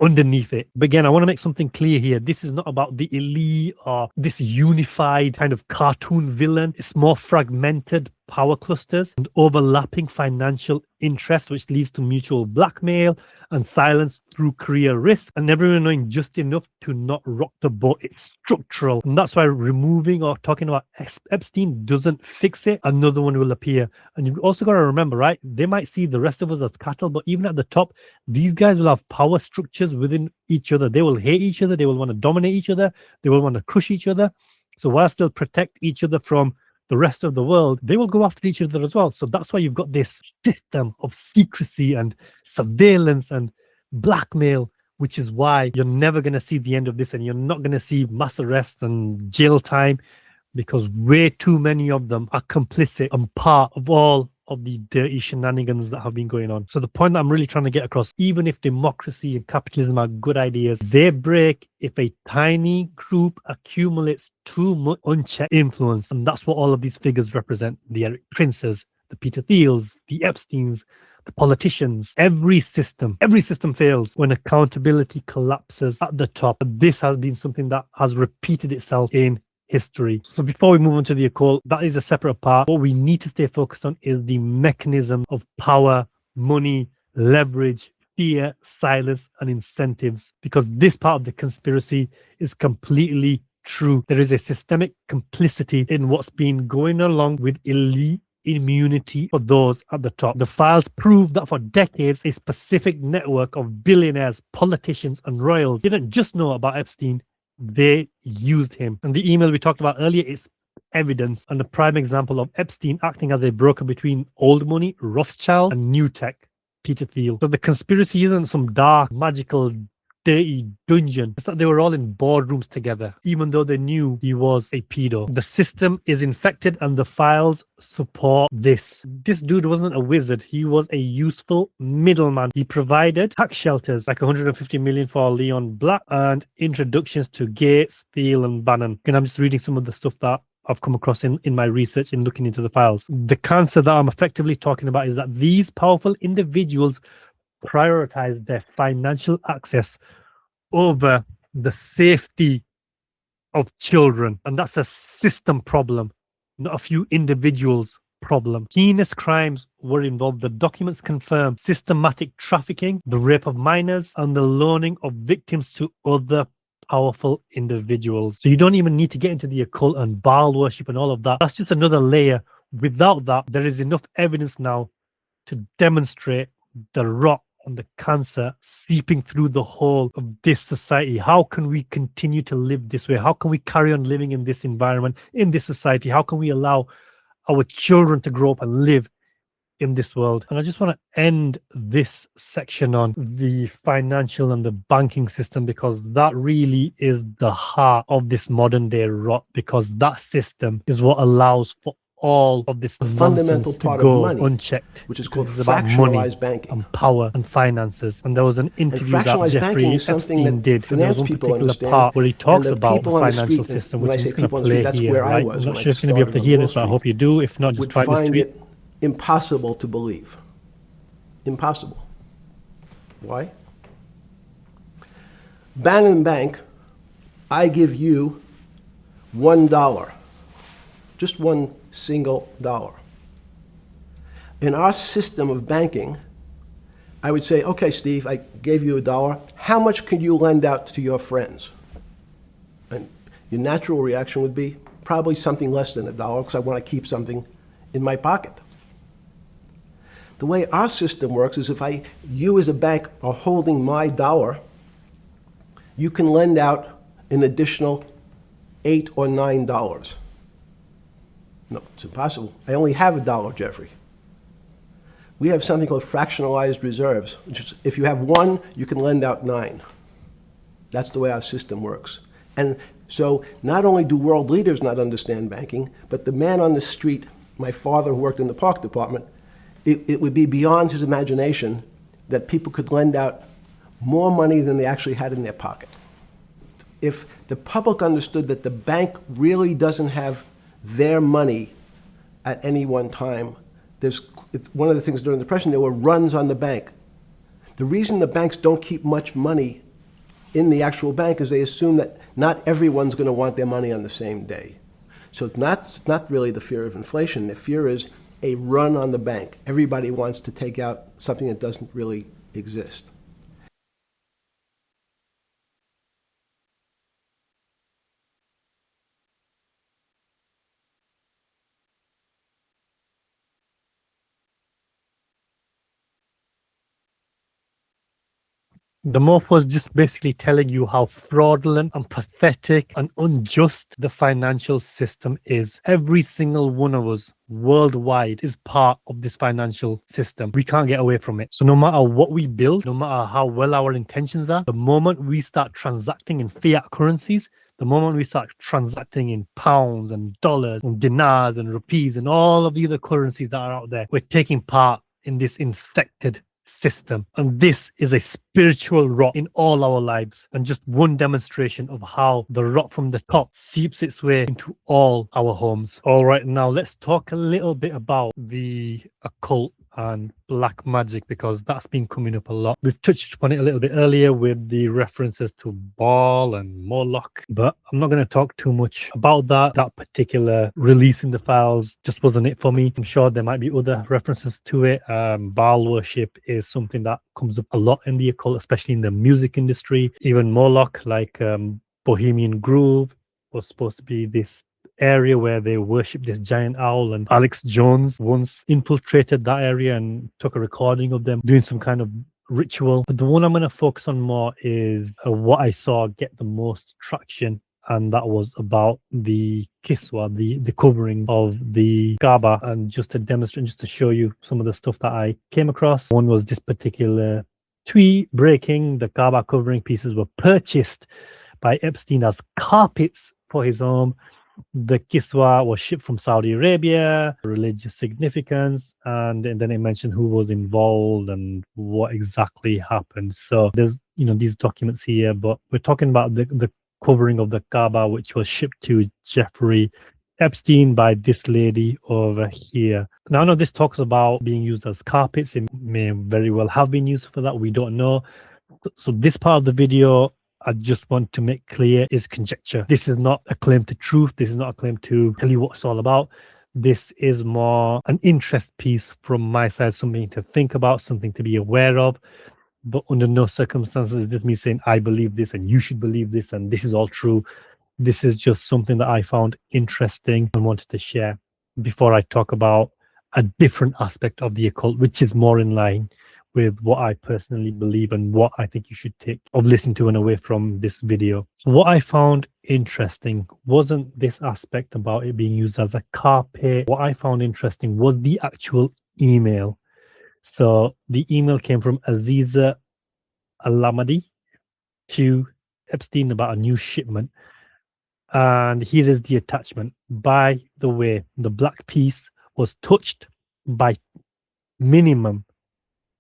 underneath it. But again, I want to make something clear here. This is not about the elite or this unified kind of cartoon villain. It's more fragmented power clusters and overlapping financial interests, which leads to mutual blackmail and silence through career risk, and everyone knowing just enough to not rock the boat. It's structural. And that's why removing or talking about Epstein doesn't fix it. Another one will appear. And you've also got to remember, right? They might see the rest of us as cattle, but even at the top, these guys will have power structures within each other. They will hate each other. They will want to dominate each other. They will want to crush each other. So whilst they'll protect each other from the rest of the world, they will go after each other as well. So that's why you've got this system of secrecy and surveillance and blackmail, which is why you're never going to see the end of this, and you're not going to see mass arrests and jail time, because way too many of them are complicit and part of all of the dirty shenanigans that have been going on. So the point that I'm really trying to get across, even if democracy and capitalism are good ideas, they break if a tiny group accumulates too much unchecked influence. And that's what all of these figures represent. The Eric Princes, the Peter Thiels, the Epsteins, the politicians. Every system fails when accountability collapses at the top. This has been something that has repeated itself in history. So before we move on to the occult, that is a separate part. What we need to stay focused on is the mechanism of power, money, leverage, fear, silence, and incentives, because this part of the conspiracy is completely true. There is a systemic complicity in what's been going along with elite immunity for those at the top. The files prove that for decades, a specific network of billionaires, politicians, and royals didn't just know about Epstein, they used him. And the email we talked about earlier is evidence and a prime example of Epstein acting as a broker between old money, Rothschild, and new tech, Peter Thiel. So the conspiracy isn't some dark, magical, dirty dungeon. It's that they were all in boardrooms together, even though they knew he was a pedo. The system is infected and the files support this. This dude wasn't a wizard. He was a useful middleman. He provided tax shelters like 150 million for Leon Black and introductions to Gates, Thiel, and Bannon. And I'm just reading some of the stuff that I've come across in my research and looking into the files. The cancer that I'm effectively talking about is that these powerful individuals prioritize their financial access over the safety of children. And that's a system problem, not a few individuals' problem. Heinous crimes were involved. The documents confirm systematic trafficking, the rape of minors, and the loaning of victims to other powerful individuals. So you don't even need to get into the occult and Baal worship and all of that. That's just another layer. Without that, there is enough evidence now to demonstrate the rot and the cancer seeping through the whole of this society. How can we continue to live this way? How can we carry on living in this environment, in this society? How can we allow our children to grow up and live in this world? And I just want to end this section on the financial and the banking system, because that really is the heart of this modern day rot, because that system is what allows for all of this fundamental part of money, unchecked, which is called fractionalized banking and power and finances. And there was an interview that Jeffrey Epstein did, and there was one particular part where he talks about the financial system, which is going to play here, right? I'm not sure if you're going to be able to hear this, but I hope you do. If not, just find this tweet. It impossible to believe. Impossible. Why? Bannon Bank, I give you $1. Just one single dollar. In our system of banking, I would say, okay, Steve, I gave you $1. How much could you lend out to your friends? And your natural reaction would be probably something less than $1, because I want to keep something in my pocket. The way our system works is if you as a bank are holding my dollar, you can lend out an additional $8 or $9. No, it's impossible. I only have $1, Jeffrey. We have something called fractionalized reserves, which is if you have 1, you can lend out 9. That's the way our system works. And so not only do world leaders not understand banking, but the man on the street, my father who worked in the park department, it would be beyond his imagination that people could lend out more money than they actually had in their pocket. If the public understood that the bank really doesn't have their money at any one time, it's one of the things during the Depression, there were runs on the bank. The reason the banks don't keep much money in the actual bank is they assume that not everyone's going to want their money on the same day. So it's not really the fear of inflation. The fear is a run on the bank. Everybody wants to take out something that doesn't really exist. The morph was just basically telling you how fraudulent and pathetic and unjust the financial system is. Every single one of us worldwide is part of this financial system. We can't get away from it. So no matter what we build, no matter how well our intentions are, the moment we start transacting in fiat currencies, the moment we start transacting in pounds and dollars and dinars and rupees and all of the other currencies that are out there, we're taking part in this infected system. And this is a spiritual rot in all our lives, and just one demonstration of how the rot from the top seeps its way into all our homes. All right, now let's talk a little bit about the occult and black magic, because that's been coming up a lot. We've touched upon it a little bit earlier with the references to Baal and Moloch, but I'm not going to talk too much about that. That particular release in the files just wasn't it for me. I'm sure there might be other references to it. Baal worship is something that comes up a lot in the occult, especially in the music industry. Even Moloch, like Bohemian Groove, was supposed to be this area where they worship this giant owl, and Alex Jones once infiltrated that area and took a recording of them doing some kind of ritual. But the one I'm going to focus on more is what I saw get the most traction, and that was about the Kiswa, the covering of the Kaaba. And just to demonstrate, just to show you some of the stuff that I came across, one was this particular tweet breaking: the Kaaba covering pieces were purchased by Epstein as carpets for his home. The Kiswa was shipped from Saudi Arabia, religious significance, and then it mentioned who was involved and what exactly happened. So there's, these documents here, but we're talking about the covering of the Kaaba, which was shipped to Jeffrey Epstein by this lady over here. Now, I know this talks about being used as carpets. It may very well have been used for that. We don't know. So this part of the video, I just want to make clear, is conjecture. This is not a claim to truth. This is not a claim to tell you what it's all about. This is more an interest piece from my side, something to think about, something to be aware of. But under no circumstances is it me saying, I believe this and you should believe this and this is all true. This is just something that I found interesting and wanted to share before I talk about a different aspect of the occult, which is more in line with what I personally believe and what I think you should take or listen to and away from this video. So what I found interesting wasn't this aspect about it being used as a carpet. What I found interesting was the actual email. So the email came from Aziza Alamadi to Epstein about a new shipment. And here is the attachment. By the way, the black piece was touched by minimum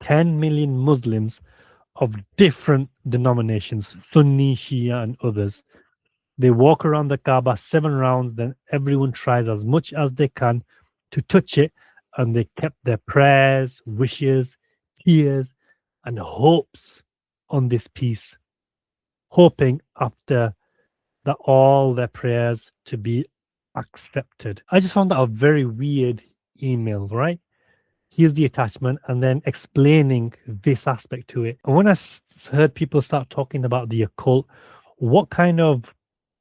10 million Muslims of different denominations, Sunni, Shia, and others. They walk around the Kaaba 7 rounds, then everyone tries as much as they can to touch it, and they kept their prayers, wishes, tears, and hopes on this piece, hoping after that all their prayers to be accepted. I just found that a very weird email, right? Here's the attachment, and then explaining this aspect to it. And when I heard people start talking about the occult, what kind of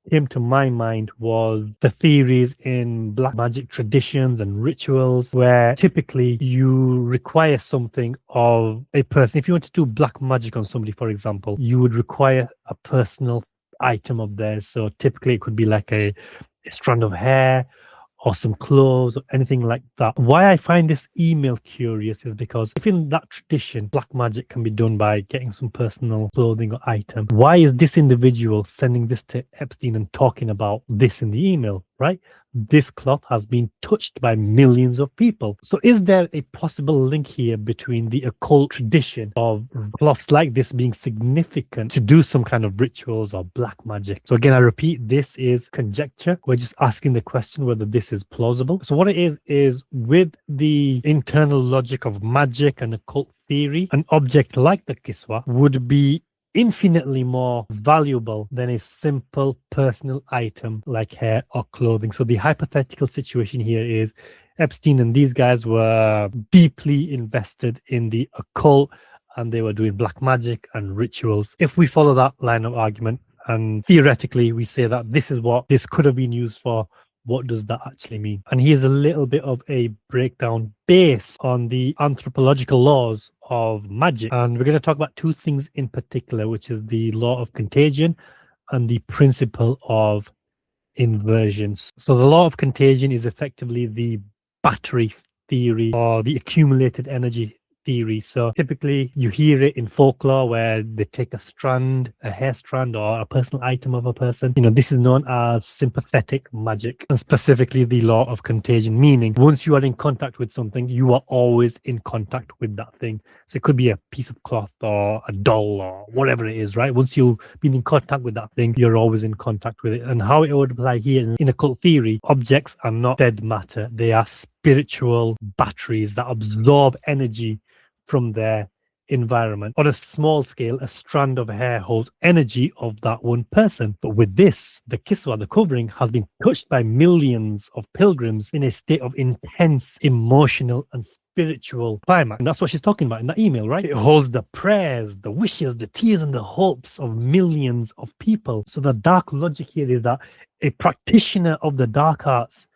came to my mind was the theories in black magic traditions and rituals, where typically you require something of a person. If you want to do black magic on somebody, for example, you would require a personal item of theirs. So typically it could be like a strand of hair or some clothes or anything like that. Why I find this email curious is because if in that tradition, black magic can be done by getting some personal clothing or item, why is this individual sending this to Epstein and talking about this in the email, right? This cloth has been touched by millions of people. So is there a possible link here between the occult tradition of cloths like this being significant to do some kind of rituals or black magic? So again, I repeat, this is conjecture. We're just asking the question whether this is plausible. So what it is with the internal logic of magic and occult theory, an object like the Kiswa would be infinitely more valuable than a simple personal item like hair or clothing. So the hypothetical situation here is Epstein and these guys were deeply invested in the occult and they were doing black magic and rituals. If we follow that line of argument and theoretically we say that this is what this could have been used for, what does that actually mean? And here's a little bit of a breakdown based on the anthropological laws of magic. And we're going to talk about two things in particular, which is the law of contagion and the principle of inversions. So the law of contagion is effectively the battery theory or the accumulated energy theory. So typically you hear it in folklore where they take a strand, a hair strand or a personal item of a person. You know, this is known as sympathetic magic, and specifically the law of contagion, meaning once you are in contact with something, you are always in contact with that thing. So it could be a piece of cloth or a doll or whatever it is, right? Once you've been in contact with that thing, you're always in contact with it. And how it would apply here in occult theory, objects are not dead matter. They are spiritual batteries that absorb energy from their environment. On a small scale, a strand of hair holds energy of that one person. But with this, the Kiswa, the covering, has been touched by millions of pilgrims in a state of intense emotional and spiritual climax. And that's what she's talking about in that email, right? It holds the prayers, the wishes, the tears, and the hopes of millions of people. So the dark logic here is that a practitioner of the dark arts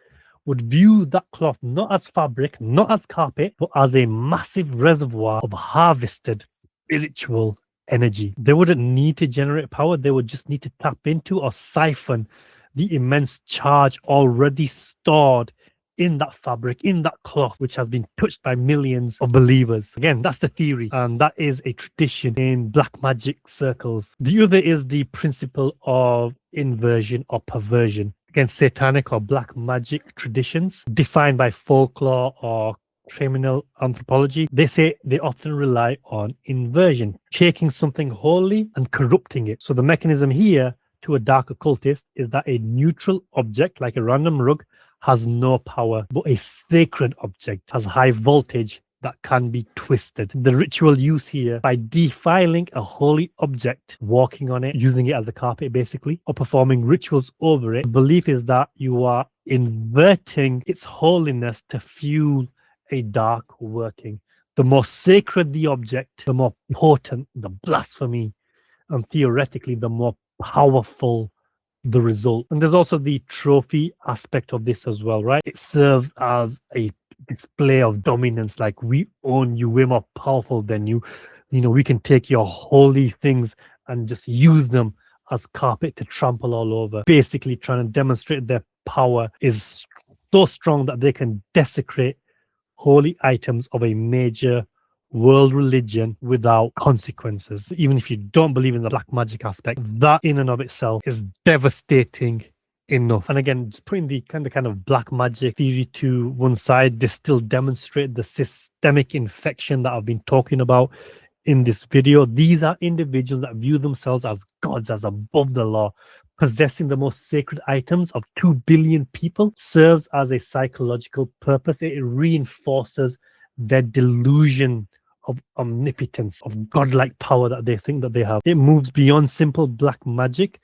would view that cloth not as fabric, not as carpet, but as a massive reservoir of harvested spiritual energy. They wouldn't need to generate power, they would just need to tap into or siphon the immense charge already stored in that fabric, in that cloth, which has been touched by millions of believers. Again, that's the theory, and that is a tradition in black magic circles. The other is the principle of inversion or perversion. Again, satanic or black magic traditions defined by folklore or criminal anthropology. They say they often rely on inversion, taking something holy and corrupting it. So the mechanism here to a dark occultist is that a neutral object like a random rug has no power, but a sacred object has high voltage that can be twisted. The ritual use here, by defiling a holy object, walking on it, using it as a carpet basically, or performing rituals over it, the belief is that you are inverting its holiness to fuel a dark working. The more sacred the object, the more potent the blasphemy, and theoretically the more powerful the result. And there's also the trophy aspect of this as well, right? It serves as a display of dominance, like we own you, we're more powerful than you. You know, we can take your holy things and just use them as carpet to trample all over, basically trying to demonstrate their power is so strong that they can desecrate holy items of a major world religion without consequences. Even if you don't believe in the black magic aspect, that in and of itself is devastating enough. And again, just putting the kind of black magic theory to one side, they still demonstrate the systemic infection that I've been talking about in this video. These are individuals that view themselves as gods, as above the law, possessing the most sacred items of 2 billion people, serves as a psychological purpose. It reinforces their delusion of omnipotence, of godlike power that they think that they have. It moves beyond simple black magic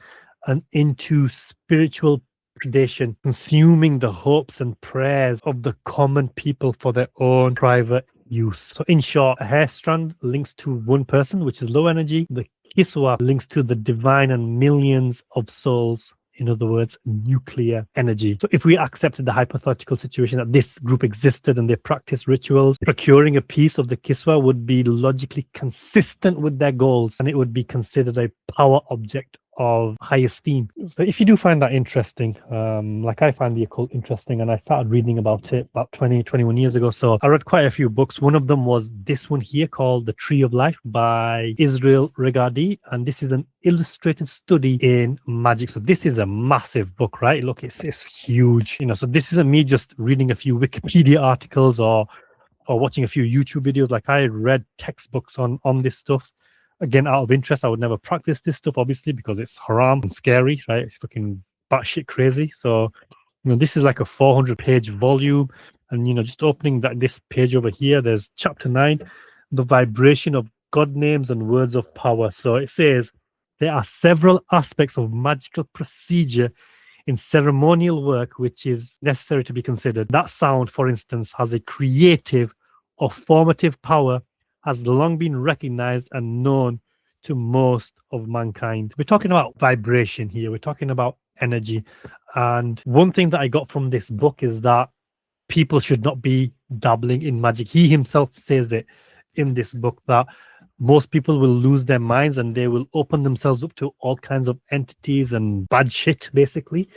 and into spiritual predation, consuming the hopes and prayers of the common people for their own private use. So in short, a hair strand links to one person, which is low energy. The Kiswa links to the divine and millions of souls. In other words, nuclear energy. So if we accepted the hypothetical situation that this group existed and they practiced rituals, procuring a piece of the Kiswa would be logically consistent with their goals, and it would be considered a power object of high esteem. So if you do find that interesting, like I find the occult interesting, and I started reading about it about 21 years ago. So I read quite a few books. One of them was this one here called The Tree of Life by Israel Regardie. And this is an illustrated study in magic. So this is a massive book, right? Look, it's huge. So this isn't me just reading a few Wikipedia articles or watching a few YouTube videos. Like I read textbooks on this stuff. Again, out of interest. I would never practice this stuff, obviously, because it's haram and scary, right? It's fucking batshit crazy. So, this is like a 400-page volume. And, just opening this page over here, there's chapter 9, the vibration of God names and words of power. So it says, there are several aspects of magical procedure in ceremonial work which is necessary to be considered. That sound, for instance, has a creative or formative power, has long been recognized and known to most of mankind. We're talking about vibration here. We're talking about energy. And one thing that I got from this book is that people should not be dabbling in magic. He himself says it in this book that most people will lose their minds and they will open themselves up to all kinds of entities and bad shit, basically.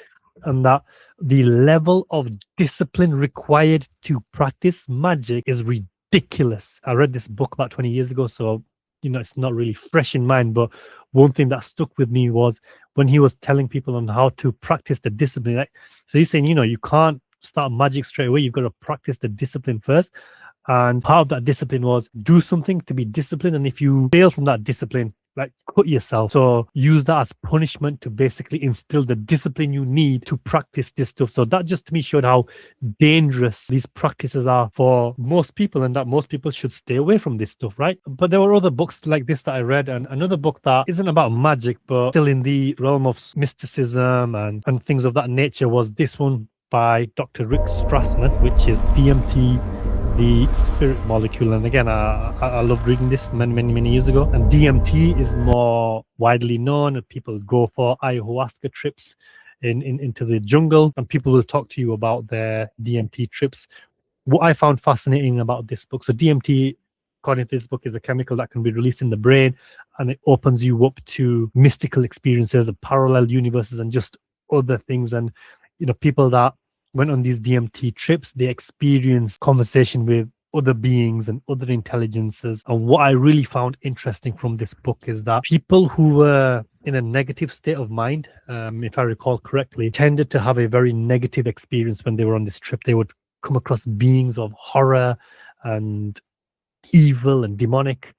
And that the level of discipline required to practice magic is ridiculous. I read this book about 20 years ago, so it's not really fresh in mind. But one thing that stuck with me was when he was telling people on how to practice the discipline. Like, so he's saying, you can't start magic straight away. You've got to practice the discipline first. And part of that discipline was do something to be disciplined. And if you fail from that discipline, like cut yourself. So use that as punishment to basically instill the discipline you need to practice this stuff. So that just to me showed how dangerous these practices are for most people, and that most people should stay away from this stuff, right? But there were other books like this that I read, and another book that isn't about magic, but still in the realm of mysticism and things of that nature was this one by Dr. Rick Strassman, which is DMT, the spirit molecule. And again, I loved reading this many years ago. And DMT is more widely known. People go for ayahuasca trips into the jungle, and people will talk to you about their DMT trips. What I found fascinating about this book, so DMT, according to this book, is a chemical that can be released in the brain, and it opens you up to mystical experiences of parallel universes and just other things. And people that went on these DMT trips, they experienced conversation with other beings and other intelligences. And what I really found interesting from this book is that people who were in a negative state of mind, if I recall correctly, tended to have a very negative experience when they were on this trip. They would come across beings of horror and evil and demonic.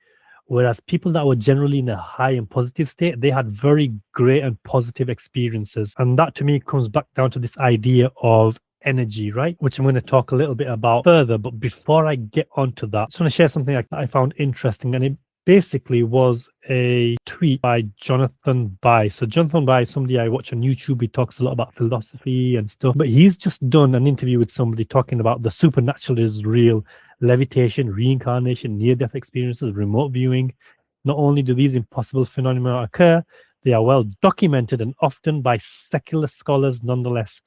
Whereas people that were generally in a high and positive state, they had very great and positive experiences. And that to me comes back down to this idea of energy, right? Which I'm going to talk a little bit about further. But before I get onto that, I just want to share something I found interesting. And it basically was a tweet by Jonathan Bai. So Jonathan Bai is somebody I watch on YouTube. He talks a lot about philosophy and stuff. But he's just done an interview with somebody talking about the supernatural is real. Levitation, reincarnation, near-death experiences, remote viewing. Not only do these impossible phenomena occur, they are well documented and often by secular scholars nonetheless.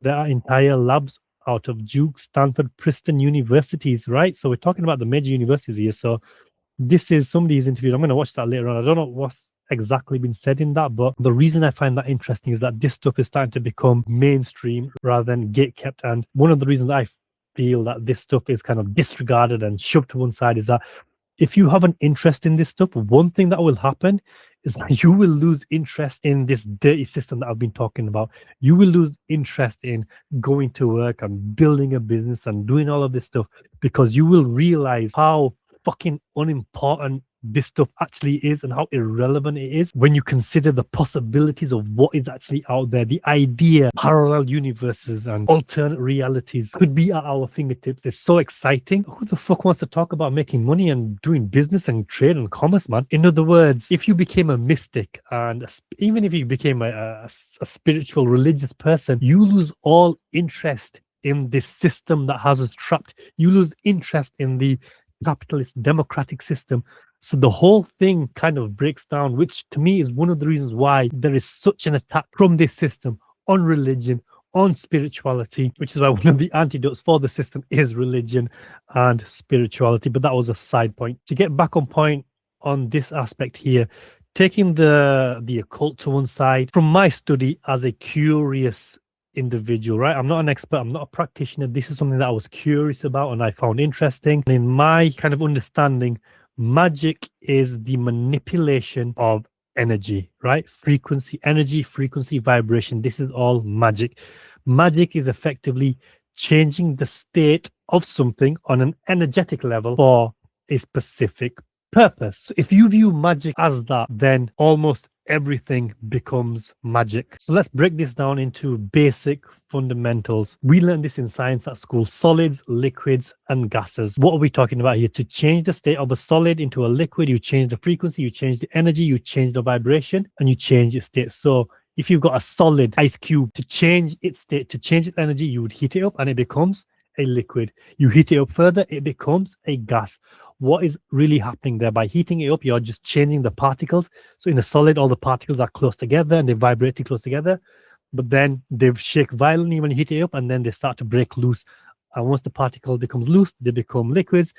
There are entire labs out of Duke, Stanford, Princeton universities, right? So we're talking about the major universities here. So this is somebody's interview. I'm going to watch that later on. I don't know what's exactly been said in that, but the reason I find that interesting is that this stuff is starting to become mainstream rather than gatekept. And one of the reasons I feel that this stuff is kind of disregarded and shoved to one side is that if you have an interest in this stuff, one thing that will happen is that you will lose interest in this dirty system that I've been talking about. You will lose interest in going to work and building a business and doing all of this stuff, because you will realize how fucking unimportant this stuff actually is and how irrelevant it is when you consider the possibilities of what is actually out there. The idea parallel universes and alternate realities could be at our fingertips. It's so exciting. Who the fuck wants to talk about making money and doing business and trade and commerce, man? In other words, if you became a mystic and even if you became a spiritual religious person, you lose all interest in this system that has us trapped. You lose interest in the capitalist democratic system. So the whole thing kind of breaks down, which to me is one of the reasons why there is such an attack from this system on religion, on spirituality, which is why one of the antidotes for the system is religion and spirituality. But that was a side point. To get back on point on this aspect here, taking the occult to one side, from my study as a curious individual, right? I'm not an expert, I'm not a practitioner. This is something that I was curious about and I found interesting. And in my kind of understanding, magic is the manipulation of energy, right? Frequency, energy, frequency, vibration. This is all magic. Magic is effectively changing the state of something on an energetic level for a specific purpose. If you view magic as that, then almost everything becomes magic. So let's break this down into basic fundamentals. We learned this in science at school: solids, liquids, and gases. What are we talking about here? To change the state of a solid into a liquid, you change the frequency, you change the energy, you change the vibration, and you change its state. So if you've got a solid ice cube, to change its state, to change its energy, you would heat it up and it becomes a liquid. You heat it up further, it becomes a gas. What is really happening there? By heating it up, you're just changing the particles. So in a solid, all the particles are close together and they vibrate close together, but then they shake violently when you heat it up, and then they start to break loose. And once the particle becomes loose, they become liquids.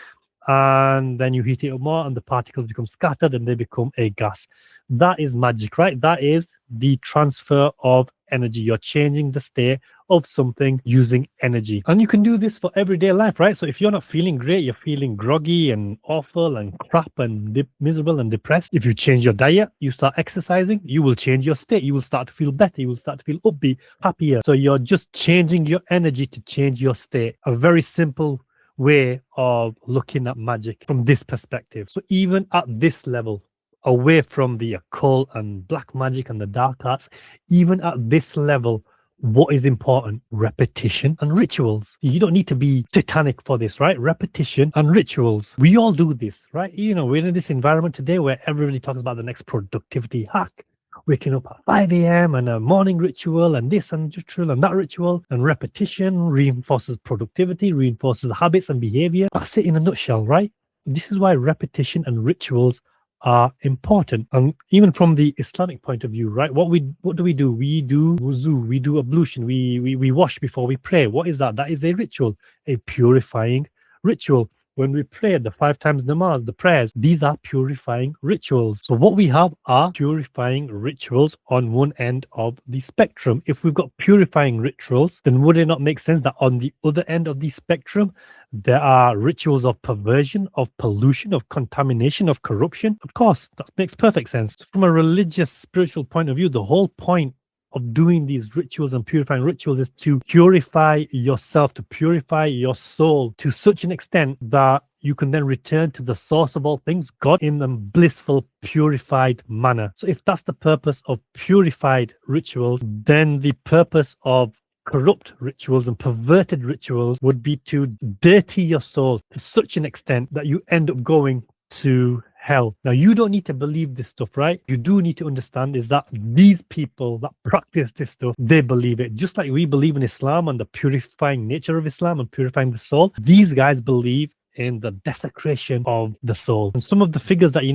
And then you heat it up more and the particles become scattered and they become a gas. That is magic, right? That is the transfer of energy. You're changing the state of something using energy. And you can do this for everyday life, right? So if you're not feeling great, you're feeling groggy and awful and crap and miserable and depressed, if you change your diet, you start exercising, you will change your state. You will start to feel better. You will start to feel upbeat, happier. So you're just changing your energy to change your state. A very simple way of looking at magic from this perspective. So even at this level, away from the occult and black magic and the dark arts, even at this level, what is important? Repetition and rituals. You don't need to be satanic for this, right? Repetition and rituals. We all do this, right? You know, we're in this environment today where everybody talks about the next productivity hack. Waking up at 5 a.m. and a morning ritual and this and ritual and that ritual, and repetition reinforces productivity, reinforces habits and behavior. That's it in a nutshell, right? This is why repetition and rituals are important. And even from the Islamic point of view, right? What do? We do wuzu, we do ablution, we wash before we pray. What is that? That is a ritual, a purifying ritual. When we pray the 5 times namaz, the prayers, these are purifying rituals. So what we have are purifying rituals on one end of the spectrum. If we've got purifying rituals, then would it not make sense that on the other end of the spectrum, there are rituals of perversion, of pollution, of contamination, of corruption? Of course, that makes perfect sense. From a religious, spiritual point of view, the whole point of doing these rituals and purifying rituals is to purify yourself, to purify your soul to such an extent that you can then return to the source of all things, God, in a blissful, purified manner. So if that's the purpose of purified rituals, then the purpose of corrupt rituals and perverted rituals would be to dirty your soul to such an extent that you end up going to hell. Now, you don't need to believe this stuff, right? You do need to understand is that these people that practice this stuff, they believe it. Just like we believe in Islam and the purifying nature of Islam and purifying the soul, these guys believe in the desecration of the soul. And some of the figures that you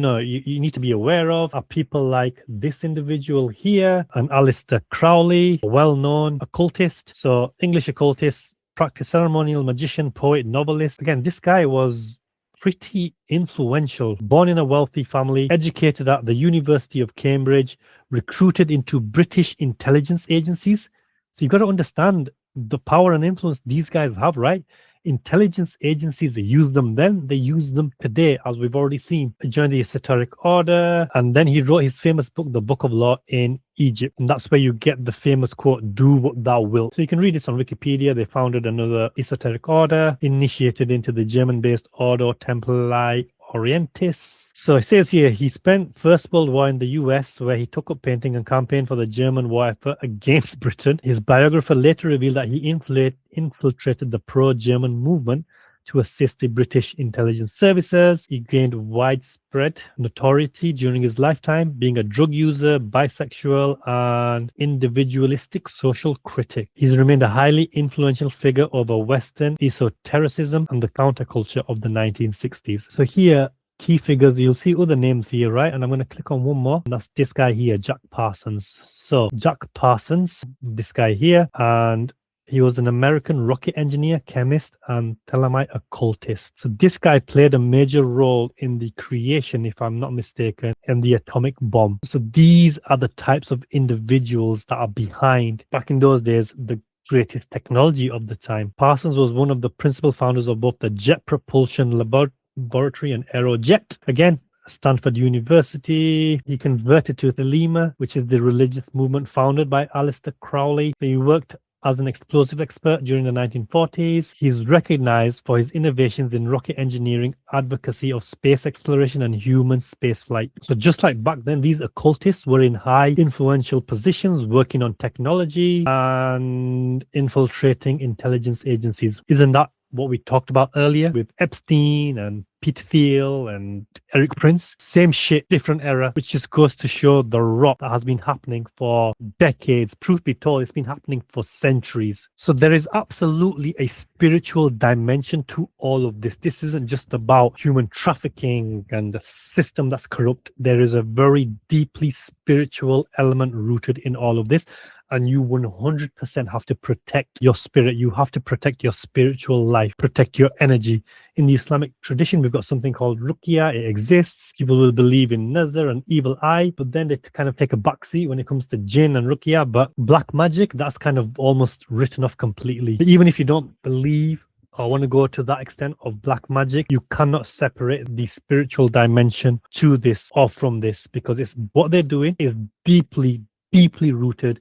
need to be aware of are people like this individual here and Aleister Crowley, a well-known occultist. So English occultist, practice ceremonial magician, poet, novelist. Again, this guy was pretty influential, born in a wealthy family, educated at the University of Cambridge, recruited into British intelligence agencies. So you've got to understand the power and influence these guys have, right? Intelligence agencies, they use them then, they use them today, as we've already seen. He joined the esoteric order, and then he wrote his famous book, The Book of Law, in Egypt. And that's where you get the famous quote, "Do what thou wilt." So you can read this on Wikipedia. They founded another esoteric order, initiated into the German-based Ordo Templi Orientis. So it says here, he spent First World War in the US, where he took up painting and campaigned for the German war effort against Britain. His biographer later revealed that he infiltrated the pro-German movement to assist the British intelligence services. He gained widespread notoriety during his lifetime, being a drug user, bisexual, and individualistic social critic. He's remained a highly influential figure over Western esotericism and the counterculture of the 1960s. So here, key figures, you'll see other names here, right? And I'm going to click on one more, and that's this guy here, Jack Parsons. So Jack Parsons, this guy here, and He was an American rocket engineer, chemist, and Thelamite occultist. So this guy played a major role in the creation, if I'm not mistaken, and the atomic bomb. So these are the types of individuals that are behind, back in those days, the greatest technology of the time. Parsons was one of the principal founders of both the Jet Propulsion Laboratory and Aerojet. Again, Stanford University. He converted to Thelema, which is the religious movement founded by Aleister Crowley. So he worked as an explosive expert during the 1940s. He's recognized for his innovations in rocket engineering, advocacy of space exploration, and human spaceflight. So just like back then, these occultists were in high influential positions, working on technology and infiltrating intelligence agencies. Isn't that what we talked about earlier with Epstein and Peter Thiel and Eric Prince? Same shit, different era, which just goes to show the rot that has been happening for decades. Truth be told, it's been happening for centuries. So there is absolutely a spiritual dimension to all of this. This isn't just about human trafficking and the system that's corrupt. There is a very deeply spiritual element rooted in all of this. And you 100% have to protect your spirit. You have to protect your spiritual life, protect your energy. In the Islamic tradition, we've got something called ruqya. It exists. People will believe in nazar and evil eye, but then they kind of take a backseat when it comes to jinn and ruqya. But black magic, that's kind of almost written off completely. But even if you don't believe or want to go to that extent of black magic, you cannot separate the spiritual dimension to this or from this, because it's what they're doing is deeply, deeply rooted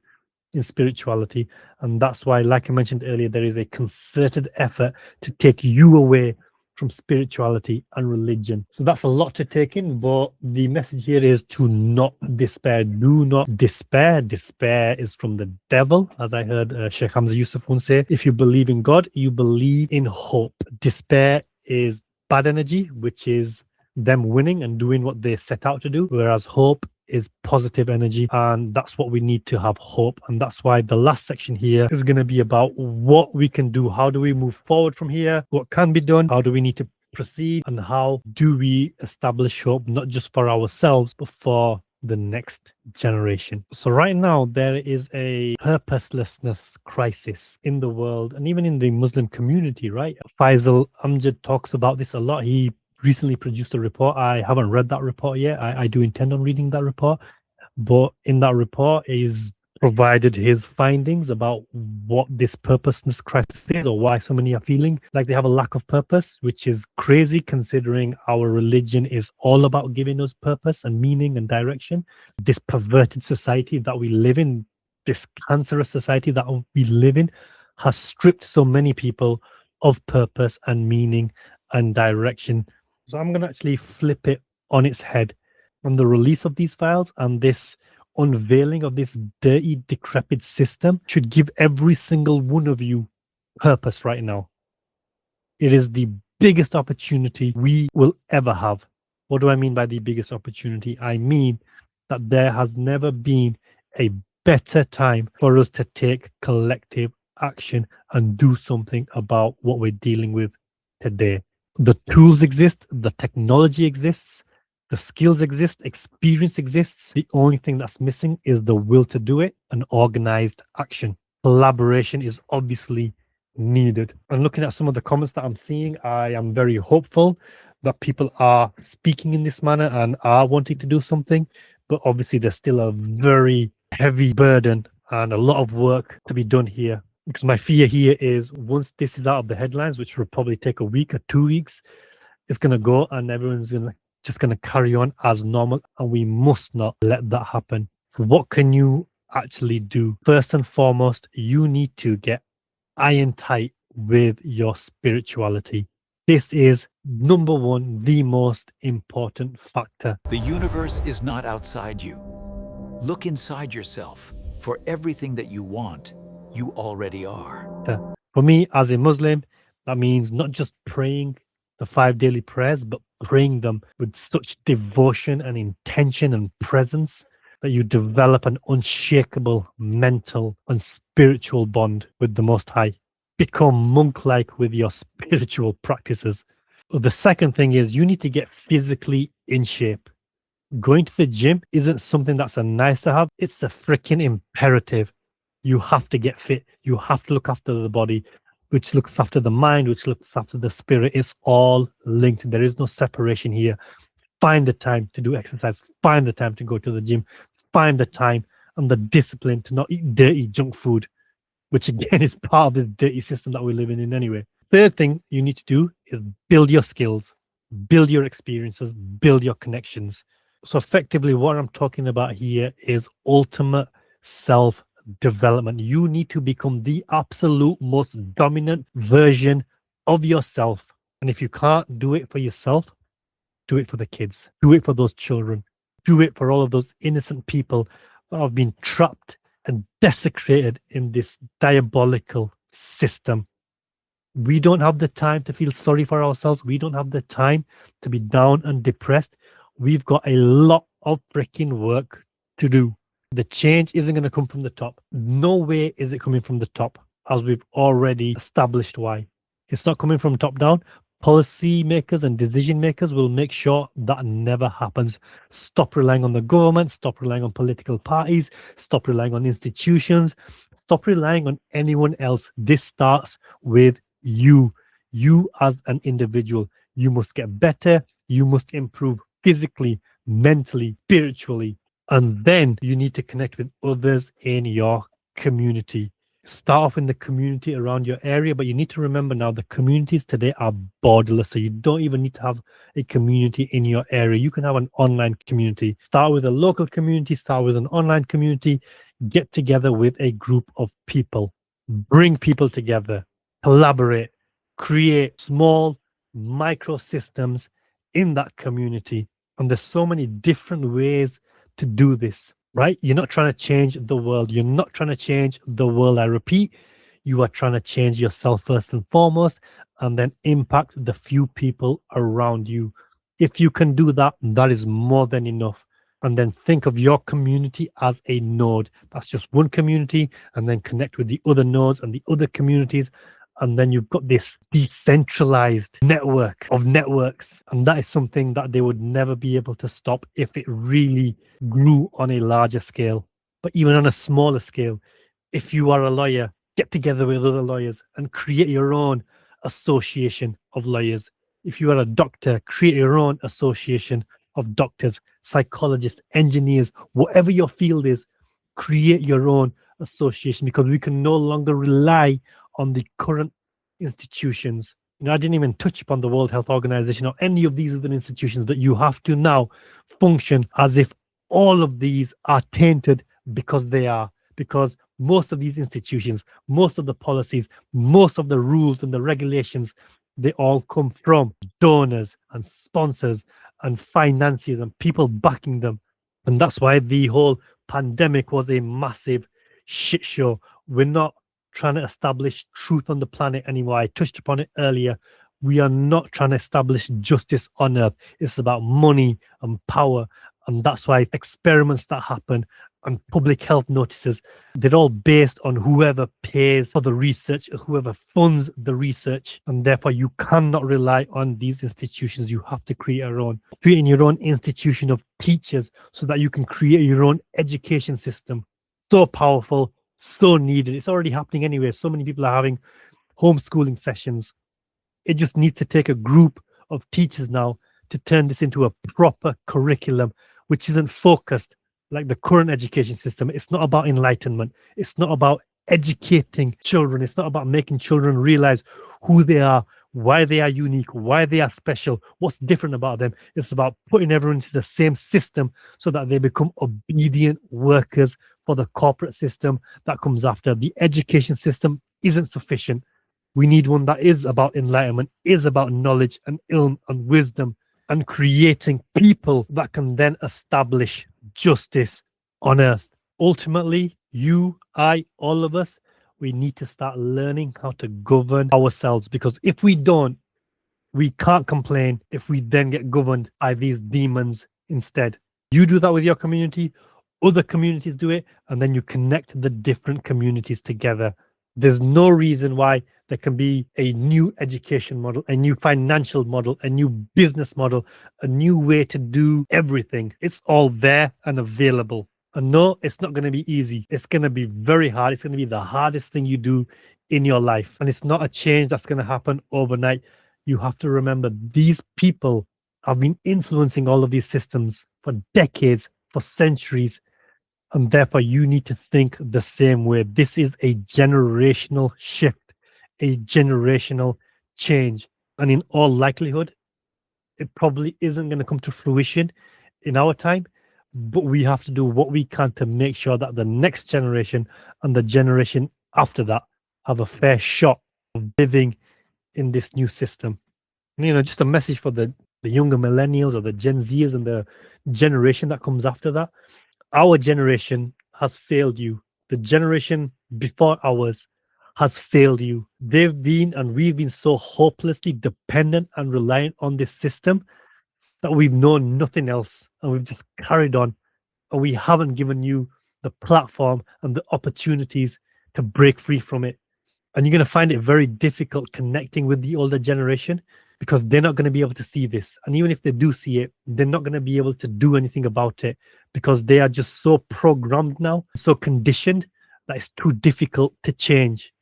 in spirituality. And that's why, like I mentioned earlier, there is a concerted effort to take you away from spirituality and religion. So that's a lot to take in, but the message here is to not despair. Do not despair. Despair is from the devil, as I heard Sheikh Hamza Yusuf once say. If you believe in God, you believe in hope. Despair is bad energy, which is them winning and doing what they set out to do, whereas hope is positive energy, and that's what we need to have, hope. And that's why the last section here is going to be about what we can do. How do we move forward from here? What can be done? How do we need to proceed? And how do we establish hope, not just for ourselves, but for the next generation? So right now, there is a purposelessness crisis in the world and even in the Muslim community, right? Faisal Amjad talks about this a lot. He recently produced a report. I haven't read that report yet. I do intend on reading that report. But in that report is provided his findings about what this purposelessness crisis is, or why so many are feeling like they have a lack of purpose, which is crazy considering our religion is all about giving us purpose and meaning and direction. This perverted society that we live in, this cancerous society that we live in, has stripped so many people of purpose and meaning and direction. So I'm going to actually flip it on its head. On the release of these files and this unveiling of this dirty, decrepit system should give every single one of you purpose right now. It is the biggest opportunity we will ever have. What do I mean by the biggest opportunity? I mean that there has never been a better time for us to take collective action and do something about what we're dealing with today. The tools exist, the technology exists, the skills exist, experience exists. The only thing that's missing is the will to do it and organized action. Collaboration is obviously needed. And looking at some of the comments that I'm seeing, I am very hopeful that people are speaking in this manner and are wanting to do something. But obviously, there's still a very heavy burden and a lot of work to be done here. Because my fear here is once this is out of the headlines, which will probably take a week or 2 weeks, it's going to go and everyone's just going to carry on as normal. And we must not let that happen. So what can you actually do? First and foremost, you need to get iron tight with your spirituality. This is number one, the most important factor. The universe is not outside you. Look inside yourself. For everything that you want, you already are. For me, as a Muslim, that means not just praying the 5 daily prayers, but praying them with such devotion and intention and presence that you develop an unshakable mental and spiritual bond with the Most High. Become monk-like with your spiritual practices. The second thing is you need to get physically in shape. Going to the gym isn't something that's a nice to have. It's a freaking imperative. You have to get fit. You have to look after the body, which looks after the mind, which looks after the spirit. It's all linked. There is no separation here. Find the time to do exercise. Find the time to go to the gym. Find the time and the discipline to not eat dirty junk food, which again is part of the dirty system that we're living in anyway. Third thing you need to do is build your skills, build your experiences, build your connections. So effectively what I'm talking about here is ultimate self-development. You need to become the absolute most dominant version of yourself. And if you can't do it for yourself, do it for the kids, do it for those children, do it for all of those innocent people that have been trapped and desecrated in this diabolical system. We don't have the time to feel sorry for ourselves. We don't have the time to be down and depressed. We've got a lot of freaking work to do. The change isn't going to come from the top. No way is it coming from the top, as we've already established why. It's not coming from top down. Policy makers and decision makers will make sure that never happens. Stop relying on the government, stop relying on political parties, stop relying on institutions, stop relying on anyone else. This starts with you. You as an individual. You must get better. You must improve physically, mentally, spiritually. And then you need to connect with others in your community. Start off in the community around your area, but you need to remember now the communities today are borderless. So you don't even need to have a community in your area. You can have an online community. Start with a local community, start with an online community, get together with a group of people, bring people together, collaborate, create small micro systems in that community. And there's so many different ways to do this. Right? You're not trying to change the world. You're not trying to change the world. I repeat, you are trying to change yourself first and foremost, and then impact the few people around you. If you can do that, that is more than enough. And then think of your community as a node. That's just one community, and then connect with the other nodes and the other communities. And then you've got this decentralized network of networks. And that is something that they would never be able to stop if it really grew on a larger scale. But even on a smaller scale, if you are a lawyer, get together with other lawyers and create your own association of lawyers. If you are a doctor, create your own association of doctors, psychologists, engineers, whatever your field is, create your own association, because we can no longer rely on the current institutions. I didn't even touch upon the World Health Organization or any of these other institutions, that you have to now function as if all of these are tainted, because they are. Because most of these institutions, most of the policies, most of the rules and the regulations, they all come from donors and sponsors and financiers and people backing them. And that's why the whole pandemic was a massive shit show. We're not trying to establish truth on the planet anymore. I touched upon it earlier. We are not trying to establish justice on earth. It's about money and power. And that's why experiments that happen and public health notices, they're all based on whoever pays for the research, whoever funds the research. And therefore, you cannot rely on these institutions. You have to create your own. Creating your own institution of teachers so that you can create your own education system. So powerful, so needed. It's already happening anyway. So many people are having homeschooling sessions. It just needs to take a group of teachers now to turn this into a proper curriculum, which isn't focused like the current education system. It's not about enlightenment. It's not about educating children. It's not about making children realize who they are, why they are unique, why they are special, what's different about them. It's about putting everyone into the same system so that they become obedient workers for the corporate system that comes after. The education system isn't sufficient. We need one that is about enlightenment, is about knowledge and ilm and wisdom, and creating people that can then establish justice on earth. Ultimately, you, I, all of us, we need to start learning how to govern ourselves, because if we don't, we can't complain if we then get governed by these demons instead. You do that with your community, other communities do it, and then you connect the different communities together. There's no reason why there can be a new education model, a new financial model, a new business model, a new way to do everything. It's all there and available. And no, it's not going to be easy. It's going to be very hard. It's going to be the hardest thing you do in your life. And it's not a change that's going to happen overnight. You have to remember these people have been influencing all of these systems for decades, for centuries. And therefore, you need to think the same way. This is a generational shift, a generational change. And in all likelihood, it probably isn't going to come to fruition in our time, but we have to do what we can to make sure that the next generation and the generation after that have a fair shot of living in this new system. And, just a message for the younger millennials or the Gen Zers and the generation that comes after that. Our generation has failed you. The generation before ours has failed you. They've been and we've been so hopelessly dependent and reliant on this system that we've known nothing else, and we've just carried on, and we haven't given you the platform and the opportunities to break free from it. And you're going to find it very difficult connecting with the older generation because they're not going to be able to see this. And even if they do see it, they're not going to be able to do anything about it because they are just so programmed now, so conditioned that it's too difficult to change.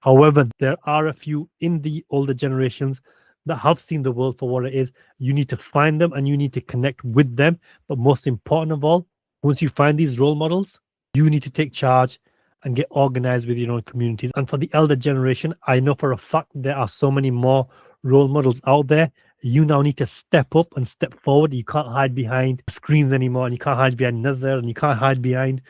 However, there are a few in the older generations that have seen the world for what it is. You need to find them and you need to connect with them. But most important of all, once you find these role models, you need to take charge and get organized with your own communities. And for the elder generation, I know for a fact there are so many more role models out there. You now need to step up and step forward. You can't hide behind screens anymore, and you can't hide behind Nazar, and you can't hide behind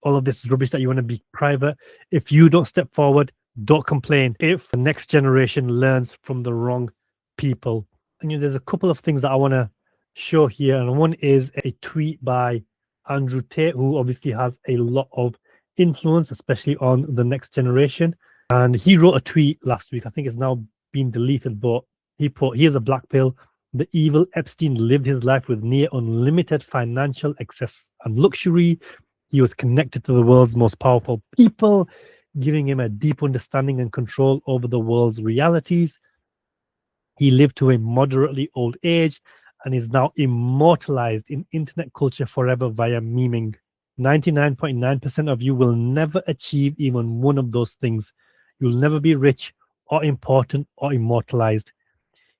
all of this rubbish that you want to be private. If you don't step forward, don't complain if the next generation learns from the wrong people. And there's a couple of things that I want to show here. And one is a tweet by Andrew Tate, who obviously has a lot of influence, especially on the next generation. And he wrote a tweet last week. I think it's now been deleted, but he put, "Here's a black pill. The evil Epstein lived his life with near unlimited financial excess and luxury. He was connected to the world's most powerful people, giving him a deep understanding and control over the world's realities. He lived to a moderately old age and is now immortalized in internet culture forever via memeing. 99.9% of you will never achieve even one of those things. You'll never be rich or important or immortalized.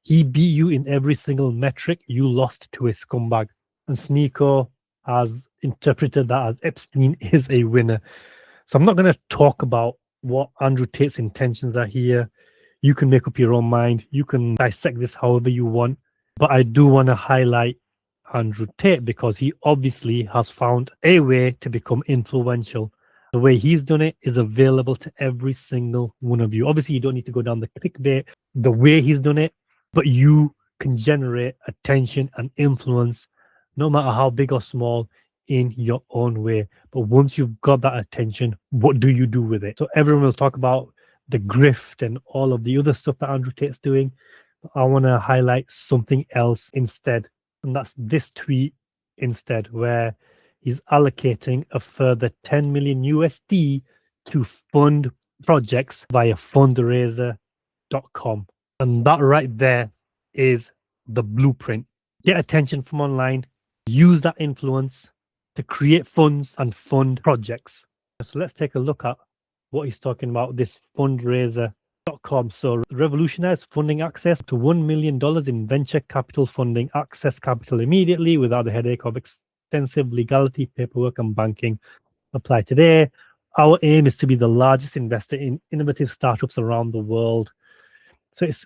He beat you in every single metric. You lost to a scumbag." And Sneeko has interpreted that as Epstein is a winner. So I'm not going to talk about what Andrew Tate's intentions are here. You can make up your own mind. You can dissect this however you want. But I do want to highlight Andrew Tate because he obviously has found a way to become influential. The way he's done it is available to every single one of you. Obviously, you don't need to go down the clickbait, the way he's done it, but you can generate attention and influence, no matter how big or small, in your own way. But once you've got that attention, what do you do with it? So everyone will talk about the grift and all of the other stuff that Andrew Tate's doing. But I want to highlight something else instead. And that's this tweet instead, where he's allocating a further 10 million USD to fund projects via fundraiser.com. And that right there is the blueprint. Get attention from online, use that influence to create funds and fund projects. So let's take a look at what he's talking about, this fundraiser.com. So revolutionize funding access to $1 million in venture capital funding. Access capital immediately without the headache of extensive legality, paperwork, and banking. Apply today. Our aim is to be the largest investor in innovative startups around the world. So it's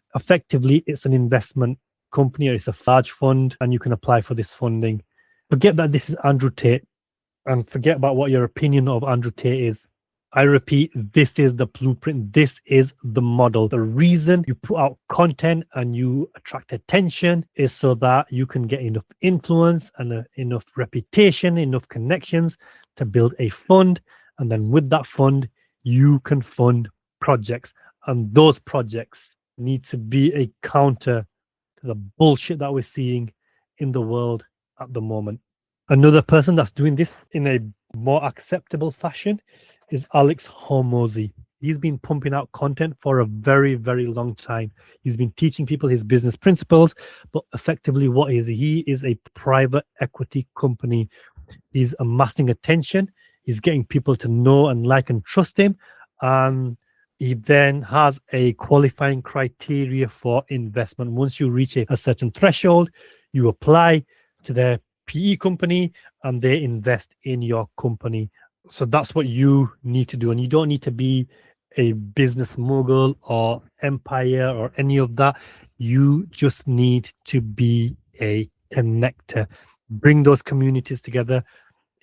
an investment company, or it's a large fund, and you can apply for this funding. Forget that this is Andrew Tate, and forget about what your opinion of Andrew Tate is. I repeat, this is the blueprint. This is the model. The reason you put out content and you attract attention is so that you can get enough influence and enough reputation, enough connections to build a fund. And then with that fund, you can fund projects. And those projects need to be a counter to the bullshit that we're seeing in the world at the moment. Another person that's doing this in a more acceptable fashion is Alex Hormozy. He's been pumping out content for a very, very long time. He's been teaching people his business principles, but effectively what is he? He is a private equity company He's amassing attention. He's getting people to know and like and trust him. And he then has a qualifying criteria for investment. Once you reach a certain threshold, you apply to their PE company and they invest in your company. So that's what you need to do. And you don't need to be a business mogul or empire or any of that. You just need to be a connector. Bring those communities together,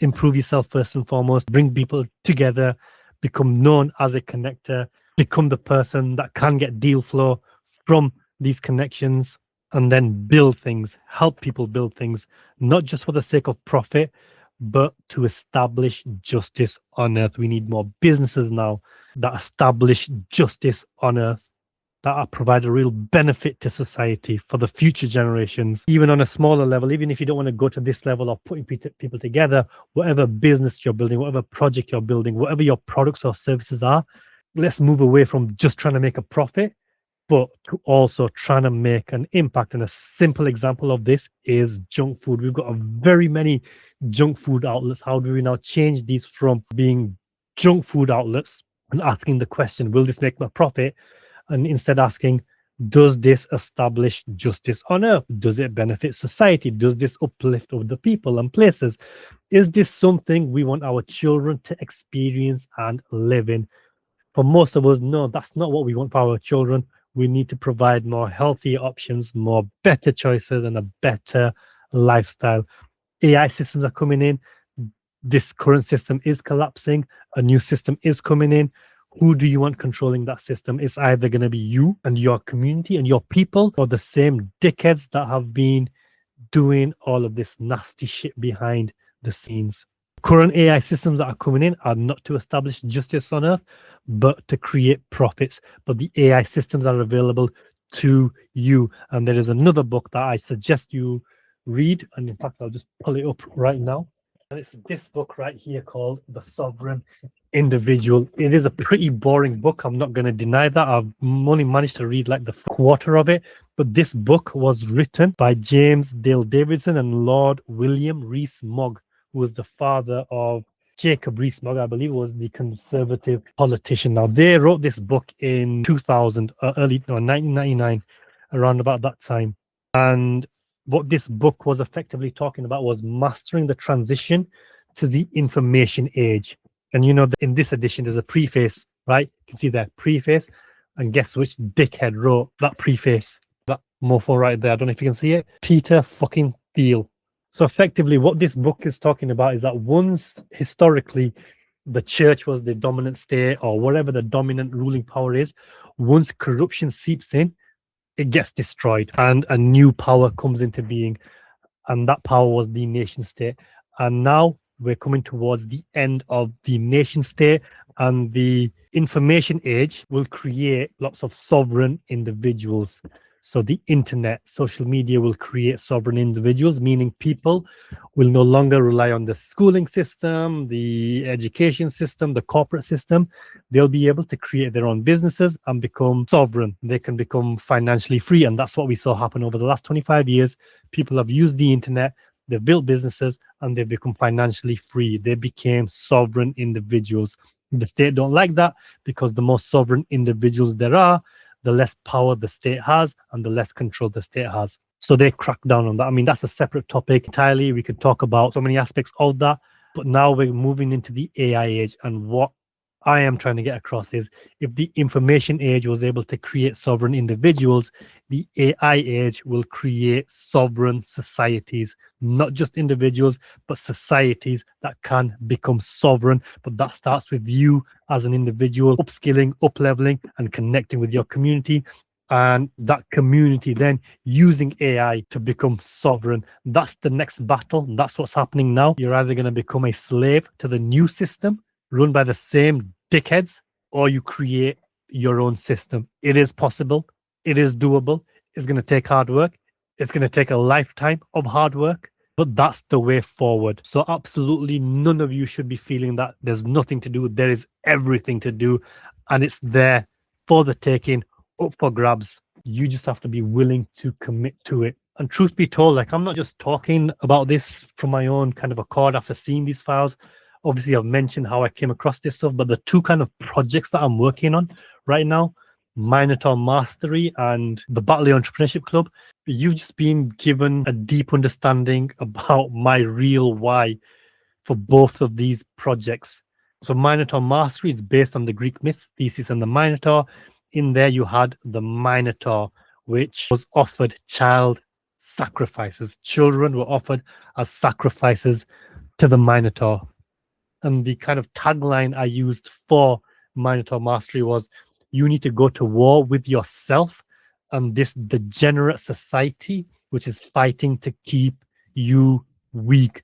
improve yourself first and foremost, bring people together, become known as a connector, become the person that can get deal flow from these connections, and then build things, help people build things, not just for the sake of profit, but to establish justice on earth. We need more businesses now that establish justice on earth, that provide a real benefit to society for the future generations, even on a smaller level. Even if you don't want to go to this level of putting people together, whatever business you're building, whatever project you're building, whatever your products or services are, let's move away from just trying to make a profit, but to also trying to make an impact. And a simple example of this is junk food. We've got very many junk food outlets. How do we now change these from being junk food outlets and asking the question, will this make me a profit? And instead asking, does this establish justice on earth? Does it benefit society? Does this uplift of the people and places? Is this something we want our children to experience and live in? For most of us, no, that's not what we want for our children. We need to provide more healthy options, more better choices, and a better lifestyle. AI systems are coming in. This current system is collapsing. A new system is coming in. Who do you want controlling that system? It's either going to be you and your community and your people, or the same dickheads that have been doing all of this nasty shit behind the scenes. Current AI systems that are coming in are not to establish justice on earth, but to create profits. But the AI systems are available to you. And there is another book that I suggest you read. And in fact, I'll just pull it up right now. And it's this book right here called The Sovereign Individual. It is a pretty boring book. I'm not going to deny that. I've only managed to read like the quarter of it. But this book was written by James Dale Davidson and Lord William Rees-Mogg, who was the father of Jacob Rees-Mogg, I believe was the conservative politician. Now, they wrote this book in 1999, around about that time. And what this book was effectively talking about was mastering the transition to the information age. And you know, in this edition, there's a preface, right? You can see that preface. And guess which dickhead wrote that preface? That mofo right there. I don't know if you can see it. Peter fucking Thiel. So effectively, what this book is talking about is that once historically the church was the dominant state or whatever the dominant ruling power is, once corruption seeps in, it gets destroyed and a new power comes into being. And that power was the nation state. And now we're coming towards the end of the nation state, and the information age will create lots of sovereign individuals. So the internet, social media will create sovereign individuals, meaning people will no longer rely on the schooling system, the education system, the corporate system. They'll be able to create their own businesses and become sovereign. They can become financially free. And that's what we saw happen over the last 25 years. People have used the internet, they've built businesses, and they've become financially free. They became sovereign individuals. The state don't like that, because the more sovereign individuals there are, the less power the state has and the less control the state has. So they crack down on that. I mean, that's a separate topic entirely. We could talk about so many aspects of that. But now we're moving into the AI age. And what I am trying to get across is, if the information age was able to create sovereign individuals, the AI age will create sovereign societies, not just individuals, but societies that can become sovereign. But that starts with you as an individual, upskilling, up-leveling, and connecting with your community. And that community then using AI to become sovereign. That's the next battle. That's what's happening now. You're either going to become a slave to the new system run by the same dickheads, or you create your own system. It is possible. It is doable. It's going to take hard work. It's going to take a lifetime of hard work, but that's the way forward. So absolutely none of you should be feeling that there's nothing to do. There is everything to do, and it's there for the taking, up for grabs. You just have to be willing to commit to it. And truth be told, like, I'm not just talking about this from my own kind of accord after seeing these files. Obviously, I've mentioned how I came across this stuff, but the two kind of projects that I'm working on right now, Minotaur Mastery and the Battle Entrepreneurship Club, you've just been given a deep understanding about my real why for both of these projects. So Minotaur Mastery is based on the Greek myth, Theseus and the Minotaur. In there you had the Minotaur, which was offered child sacrifices. Children were offered as sacrifices to the Minotaur. And the kind of tagline I used for Minotaur Mastery was, you need to go to war with yourself and this degenerate society, which is fighting to keep you weak.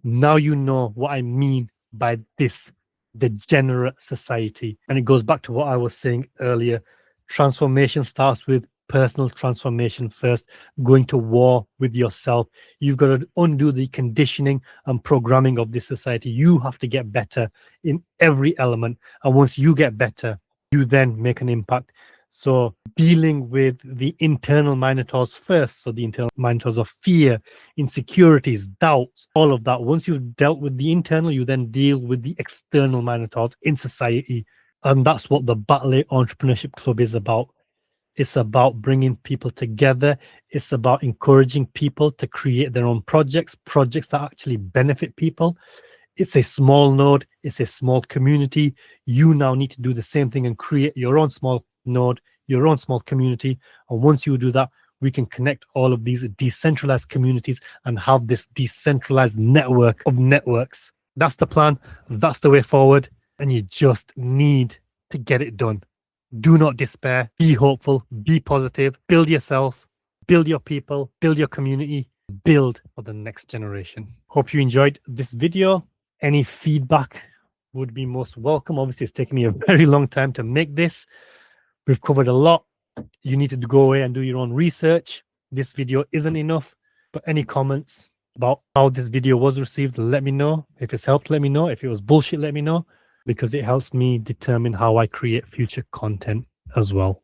Now you know what I mean by this degenerate society. And it goes back to what I was saying earlier. Transformation starts with personal transformation first, going to war with yourself. You've got to undo the conditioning and programming of this society. You have to get better in every element. And once you get better, you then make an impact. So dealing with the internal Minotaurs first, so the internal Minotaurs of fear, insecurities, doubts, all of that. Once you've dealt with the internal, you then deal with the external Minotaurs in society. And that's what the Battle Entrepreneurship Club is about. It's about bringing people together. It's about encouraging people to create their own projects that actually benefit people. It's a small node. It's a small community. You now need to do the same thing and create your own small node, your own small community. And once you do that, we can connect all of these decentralized communities and have this decentralized network of networks. That's the plan. That's the way forward. And you just need to get it done. Do not despair. Be hopeful. Be positive. Build yourself. Build your people. Build your community. Build for the next generation. Hope you enjoyed this video. Any feedback would be most welcome. Obviously, it's taken me a very long time to make this. We've covered a lot. You need to go away and do your own research. This video isn't enough, but any comments about how this video was received, let me know. If it's helped, let me know. If it was bullshit, let me know, because it helps me determine how I create future content as well.